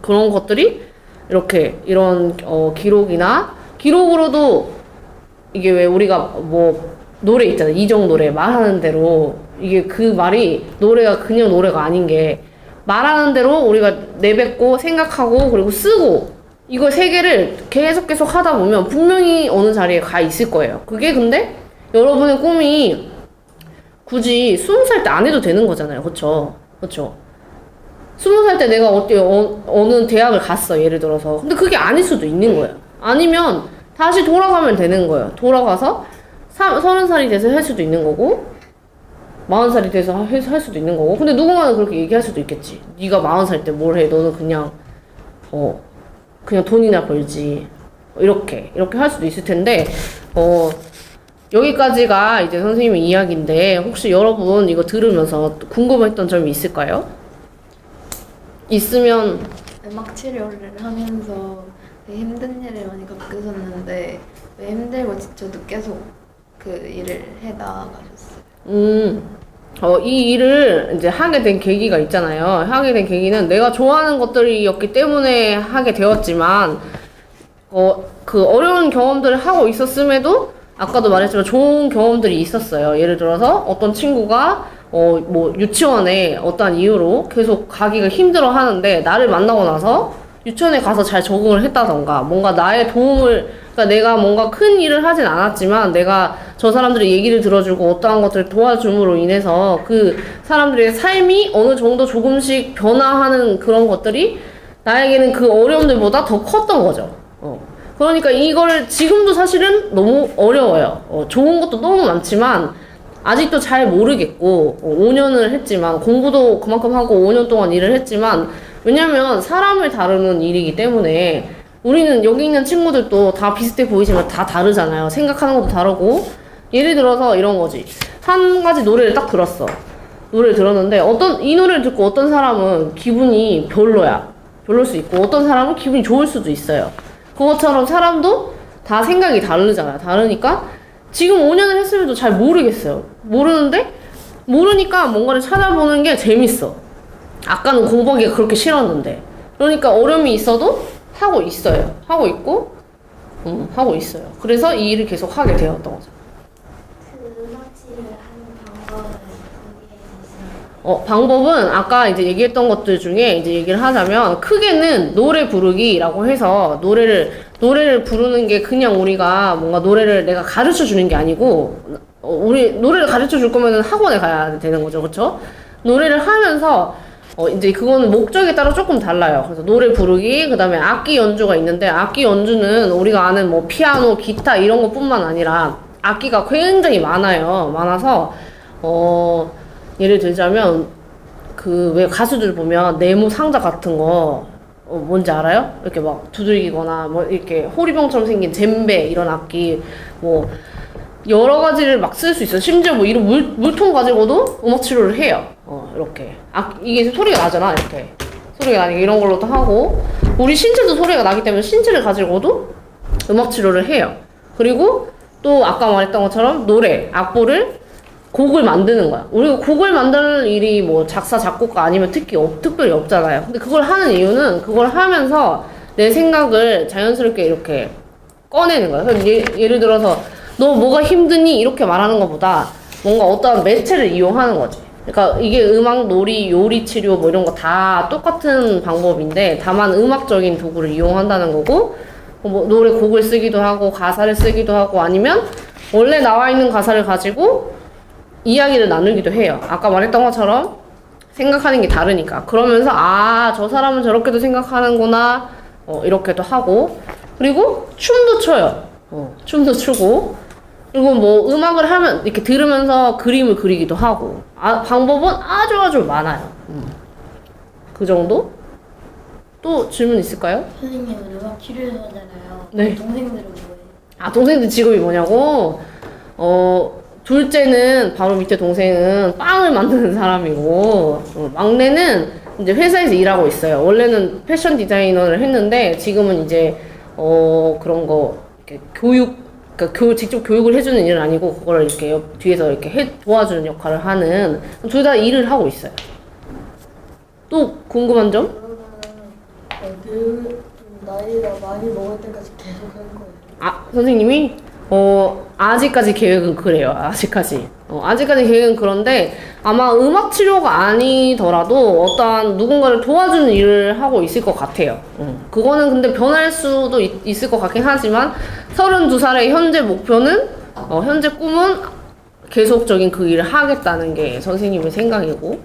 그런 것들이 이런 기록으로도 이게 왜 우리가 뭐 노래 있잖아요. 이정 노래 말하는 대로 이게 그 말이 노래가 그냥 노래가 아닌 게 말하는 대로 우리가 내뱉고 생각하고 그리고 쓰고 이거 세 개를 계속 하다 보면 분명히 어느 자리에 가 있을 거예요. 그게 근데 여러분의 꿈이 굳이 20살 때 안 해도 되는 거잖아요. 그쵸? 그쵸? 20살 때 내가 어느 대학을 갔어, 예를 들어서. 근데 그게 아닐 수도 있는 거예요. 아니면 다시 돌아가면 되는 거예요. 돌아가서 30살이 돼서 할 수도 있는 거고, 40살이 돼서 할 수도 있는 거고. 근데 누군가는 그렇게 얘기할 수도 있겠지. 네가 40살 때 뭘 해? 너는 그냥 그냥 돈이나 벌지. 이렇게 할 수도 있을 텐데, 여기까지가 이제 선생님의 이야기인데, 혹시 여러분 이거 들으면서 궁금했던 점이 있을까요? 있으면, 음악 치료를 하면서 되게 힘든 일을 많이 겪으셨는데 왜 힘들고 지쳐도 계속 그 일을 해 나가셨어요? 이 일을 이제 하게 된 계기가 있잖아요. 하게 된 계기는 내가 좋아하는 것들이었기 때문에 하게 되었지만, 그 어려운 경험들을 하고 있었음에도, 아까도 말했지만 좋은 경험들이 있었어요. 예를 들어서 어떤 친구가, 뭐, 유치원에 어떠한 이유로 계속 가기가 힘들어 하는데, 나를 만나고 나서 유치원에 가서 잘 적응을 했다던가, 뭔가 나의 도움을, 그러니까 내가 뭔가 큰 일을 하진 않았지만 내가 저 사람들의 얘기를 들어주고 어떠한 것들을 도와줌으로 인해서 그 사람들의 삶이 어느 정도 조금씩 변화하는 그런 것들이 나에게는 그 어려움들보다 더 컸던 거죠. 그러니까 이걸 지금도 사실은 너무 어려워요. 좋은 것도 너무 많지만 아직도 잘 모르겠고, 5년을 했지만, 공부도 그만큼 하고 5년 동안 일을 했지만, 왜냐면 사람을 다루는 일이기 때문에 우리는 여기 있는 친구들도 다 비슷해 보이지만 다 다르잖아요. 생각하는 것도 다르고. 예를 들어서 이런 거지. 한 가지 노래를 딱 들었어. 노래를 들었는데 이 노래를 듣고 어떤 사람은 기분이 별로야. 별로일 수 있고 어떤 사람은 기분이 좋을 수도 있어요. 그것처럼 사람도 다 생각이 다르잖아요. 다르니까 지금 5년을 했음에도 잘 모르겠어요. 모르니까 뭔가를 찾아보는 게 재밌어. 아까는 공부하기가 그렇게 싫었는데. 그러니까 어려움이 있어도 하고 있어요. 하고 있고, 하고 있어요. 그래서 이 일을 계속 하게 되었던 거죠. 그 음악 치료를 하는 방법을 소개해 주세요. 방법은 아까 이제 얘기했던 것들 중에 이제 얘기를 하자면, 크게는 노래 부르기라고 해서 노래를 부르는 게 그냥 우리가 뭔가 노래를 내가 가르쳐 주는 게 아니고, 우리 노래를 가르쳐 줄 거면 학원에 가야 되는 거죠. 그쵸? 노래를 하면서 이제 그거는 목적에 따라 조금 달라요. 그래서 노래 부르기, 그 다음에 악기 연주가 있는데, 악기 연주는 우리가 아는 뭐 피아노, 기타 이런 것뿐만 아니라 악기가 굉장히 많아서 예를 들자면 그 왜 가수들 보면 네모 상자 같은 거 뭔지 알아요? 이렇게 막 두들기거나 뭐 이렇게 호리병처럼 생긴 젬베 이런 악기 뭐 여러 가지를 막 쓸 수 있어요. 심지어 뭐 이런 물통 가지고도 음악 치료를 해요. 이렇게. 이게 소리가 나잖아, 이렇게. 소리가 나니까 이런 걸로도 하고, 우리 신체도 소리가 나기 때문에 신체를 가지고도 음악 치료를 해요. 그리고 또 아까 말했던 것처럼 곡을 만드는 거야. 우리가 곡을 만드는 일이 뭐 작사, 작곡가 아니면 특별히 없잖아요. 근데 그걸 하는 이유는 그걸 하면서 내 생각을 자연스럽게 이렇게 꺼내는 거야. 그래서 예를 들어서 너 뭐가 힘드니? 이렇게 말하는 것보다 뭔가 어떠한 매체를 이용하는 거지. 그러니까 이게 음악, 놀이, 요리 치료 뭐 이런 거 다 똑같은 방법인데 다만 음악적인 도구를 이용한다는 거고, 뭐 노래 곡을 쓰기도 하고 가사를 쓰기도 하고 아니면 원래 나와 있는 가사를 가지고 이야기를 나누기도 해요. 아까 말했던 것처럼 생각하는 게 다르니까. 그러면서 저 사람은 저렇게도 생각하는구나 이렇게도 하고, 그리고 춤도 춰요. 춤도 추고, 그리고 뭐 음악을 하면 이렇게 들으면서 그림을 그리기도 하고, 방법은 아주 많아요. 그 정도? 또 질문 있을까요? 선생님은 음악 치료사잖아요. 네. 동생들은 뭐예요? 동생들 직업이 뭐냐고? 둘째는 바로 밑에 동생은 빵을 만드는 사람이고, 막내는 이제 회사에서 일하고 있어요. 원래는 패션 디자이너를 했는데 지금은 이제 그런 거 이렇게 그러니까 직접 교육을 해주는 일은 아니고 그걸 이렇게 뒤에서 이렇게 도와주는 역할을 하는, 둘 다 일을 하고 있어요. 또 궁금한 점? 좀 나이가 많이 먹을 때까지 계속 할 거예요. 선생님이? 아직까지 계획은 그래요. 아직까지 계획은 그런데 아마 음악 치료가 아니더라도 어떠한 누군가를 도와주는 일을 하고 있을 것 같아요. 그거는 근데 변할 수도 있을 것 같긴 하지만 32살의 현재 목표는, 현재 꿈은 계속적인 그 일을 하겠다는 게 선생님의 생각이고.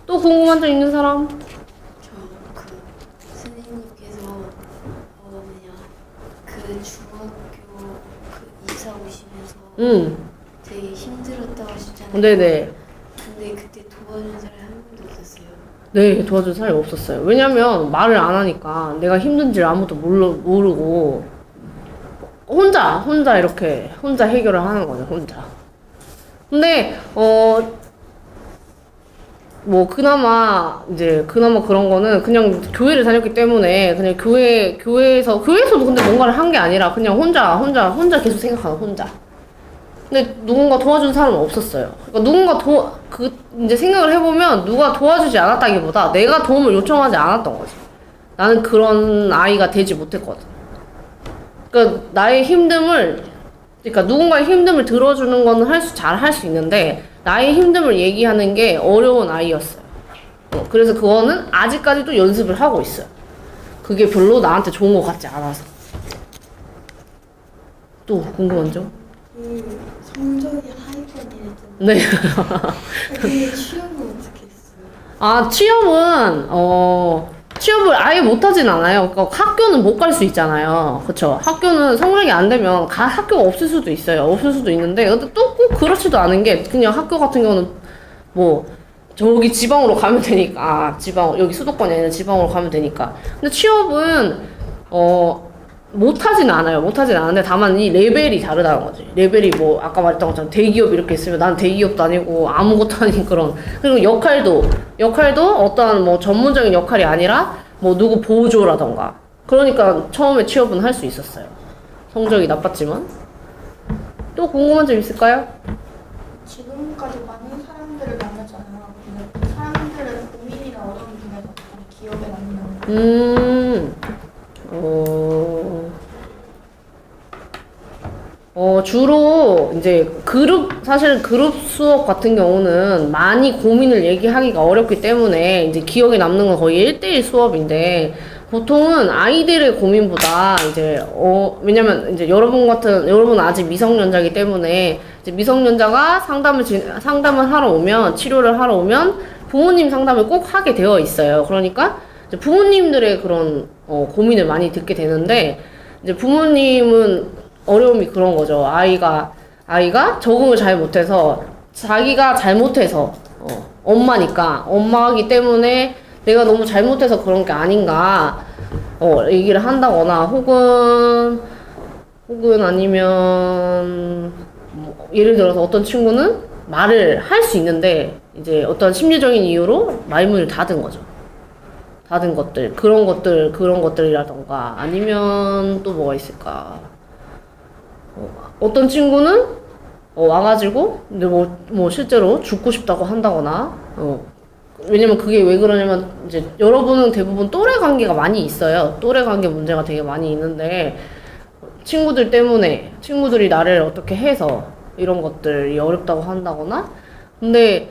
또 궁금한 점 있는 사람? 저그 선생님께서 뭐냐 그 중학교 그 이사 오시면서 응. 되게 힘들었다고 하셨잖아요. 네네. 근데 그때 도와준 사람이 한 명도 없었어요. 네, 도와줄 사람이 없었어요. 왜냐면 말을 안 하니까 내가 힘든지를 아무도 모르고 혼자 이렇게 혼자 해결을 하는 거죠, 혼자. 근데 뭐 그나마 그런 거는 그냥 교회를 다녔기 때문에 그냥 교회에서도 근데 뭔가를 한 게 아니라 그냥 혼자 계속 생각하는 혼자. 근데 누군가 도와준 사람은 없었어요. 그러니까 이제 생각을 해보면 누가 도와주지 않았다기보다 내가 도움을 요청하지 않았던 거지. 나는 그런 아이가 되지 못했거든. 그러니까 그러니까 누군가의 힘듦을 들어주는 거는 잘 할 수 있는데 나의 힘듦을 얘기하는 게 어려운 아이였어요. 그래서 그거는 아직까지도 연습을 하고 있어요. 그게 별로 나한테 좋은 것 같지 않아서. 또 궁금한 점? 그 성적이 하위권이랬잖아요. 네. 근데 취업은 어떻게 했어요? 아, 취업을 아예 못하진 않아요. 그러니까 학교는 못 갈 수 있잖아요. 그쵸? 학교는 성적이 안 되면 학교가 없을 수도 있어요. 없을 수도 있는데, 근데 또 꼭 그렇지도 않은 게, 그냥 학교 같은 경우는 뭐, 저기 지방으로 가면 되니까, 여기 수도권이 아니라 지방으로 가면 되니까. 근데 취업은, 못하진 않아요. 못하진 않은데, 다만 이 레벨이 다르다는 거지. 레벨이 뭐, 아까 말했던 것처럼 대기업 이렇게 있으면 난 대기업도 아니고 아무것도 아닌 그런. 그리고 역할도 어떠한 뭐 전문적인 역할이 아니라 뭐 누구 보조라던가. 그러니까 처음에 취업은 할 수 있었어요. 성적이 나빴지만. 또 궁금한 점 있을까요? 지금까지 많은 사람들을 만났잖아요. 근데 그 사람들의 고민이나 어려움 중에서 가장 기억에 남는 주로 이제 사실 그룹 수업 같은 경우는 많이 고민을 얘기하기가 어렵기 때문에 이제 기억에 남는 건 거의 1대1 수업인데 보통은 아이들의 고민보다 이제 왜냐면 이제 여러분은 아직 미성년자이기 때문에 이제 미성년자가 상담을 하러 오면 치료를 하러 오면 부모님 상담을 꼭 하게 되어 있어요. 그러니까 이제 부모님들의 그런 고민을 많이 듣게 되는데 이제 부모님은 어려움이 그런 거죠. 아이가 적응을 잘 못해서 자기가 잘못해서 엄마기 때문에 내가 너무 잘못해서 그런 게 아닌가 얘기를 한다거나 혹은 아니면 뭐 예를 들어서 어떤 친구는 말을 할 수 있는데 이제 어떤 심리적인 이유로 말문을 닫은 거죠. 닫은 것들 그런 것들이라던가 아니면 또 뭐가 있을까? 어떤 친구는 와가지고 근데 뭐 실제로 죽고 싶다고 한다거나 왜냐면 그게 왜 그러냐면 이제 여러분은 대부분 또래 관계가 많이 있어요. 또래 관계 문제가 되게 많이 있는데 친구들 때문에 친구들이 나를 어떻게 해서 이런 것들이 어렵다고 한다거나 근데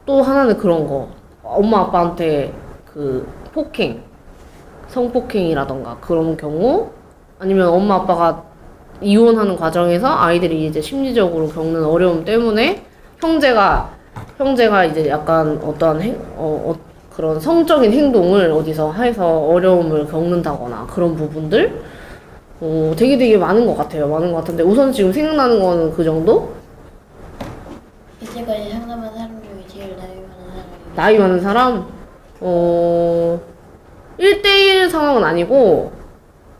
또 하나는 그런 거 엄마 아빠한테 그 성폭행이라던가 그런 경우 아니면 엄마 아빠가 이혼하는 과정에서 아이들이 이제 심리적으로 겪는 어려움 때문에 형제가 이제 약간 어떠한 그런 성적인 행동을 어디서 해서 어려움을 겪는다거나 그런 부분들 되게 많은 것 같아요. 많은 것 같은데 우선 지금 생각나는 거는 그 정도? 이제까지 상담한 사람 중에 제일 나이 많은 사람? 1대1 상황은 아니고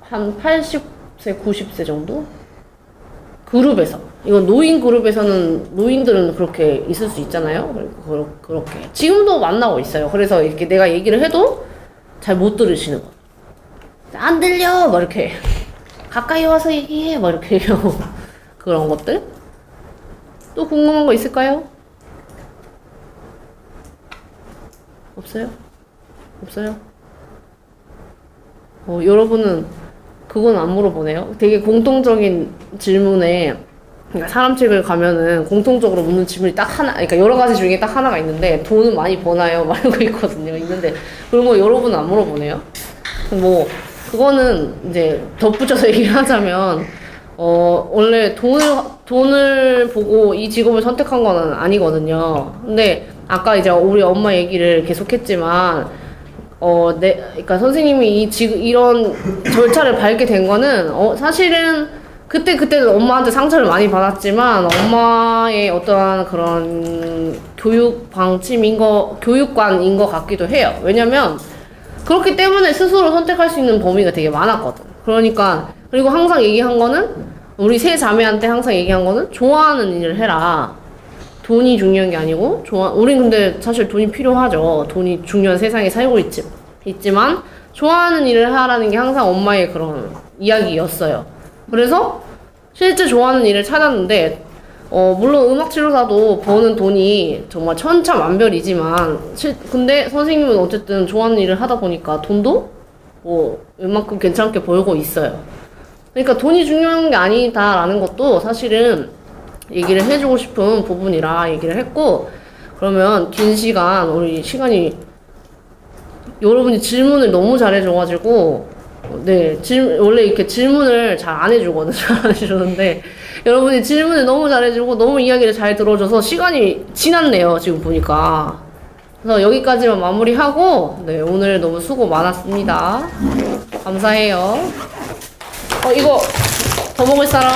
한 80세, 90세 정도? 그룹에서. 이건 노인 그룹에서는 노인들은 그렇게 있을 수 있잖아요. 그렇게. 지금도 만나고 있어요. 그래서 이렇게 내가 얘기를 해도 잘 못 들으시는 거. 안 들려! 막 이렇게. 가까이 와서 얘기해! 막 이렇게 해요. 그런 것들. 또 궁금한 거 있을까요? 없어요? 여러분은 그건 안 물어보네요. 되게 공통적인 질문에, 그러니까 사람 책을 가면은 공통적으로 묻는 질문이 딱 하나, 그러니까 여러 가지 중에 딱 하나가 있는데, 돈은 많이 버나요? 말고 있거든요. 있는데, 그런 거 여러분은 안 물어보네요. 뭐, 그거는 이제 덧붙여서 얘기를 하자면, 원래 돈을 보고 이 직업을 선택한 거는 아니거든요. 근데 아까 이제 우리 엄마 얘기를 계속했지만, 그러니까 선생님이 이런 절차를 밟게 된 거는, 사실은 그때는 엄마한테 상처를 많이 받았지만, 엄마의 어떠한 그런 교육관인 것 같기도 해요. 왜냐면, 그렇기 때문에 스스로 선택할 수 있는 범위가 되게 많았거든. 그러니까, 그리고 항상 얘기한 거는, 우리 세 자매한테 항상 얘기한 거는, 좋아하는 일을 해라. 돈이 중요한 게 아니고, 우린 근데 사실 돈이 필요하죠. 돈이 중요한 세상에 살고 있지만, 좋아하는 일을 하라는 게 항상 엄마의 그런 이야기였어요. 그래서, 실제 좋아하는 일을 찾았는데, 물론 음악치료사도 버는 돈이 정말 천차만별이지만, 근데 선생님은 어쨌든 좋아하는 일을 하다 보니까 돈도 웬만큼 괜찮게 벌고 있어요. 그러니까 돈이 중요한 게 아니다라는 것도 사실은 얘기를 해주고 싶은 부분이라 얘기를 했고, 그러면 긴 시간, 우리 시간이, 여러분이 질문을 너무 잘해줘가지고, 네, 원래 이렇게 질문을 잘 안 해주거든요. 안 해주는데, 여러분이 질문을 너무 잘해주고, 너무 이야기를 잘 들어줘서 시간이 지났네요, 지금 보니까. 그래서 여기까지만 마무리하고, 네, 오늘 너무 수고 많았습니다. 감사해요. 이거 더 먹을 사람?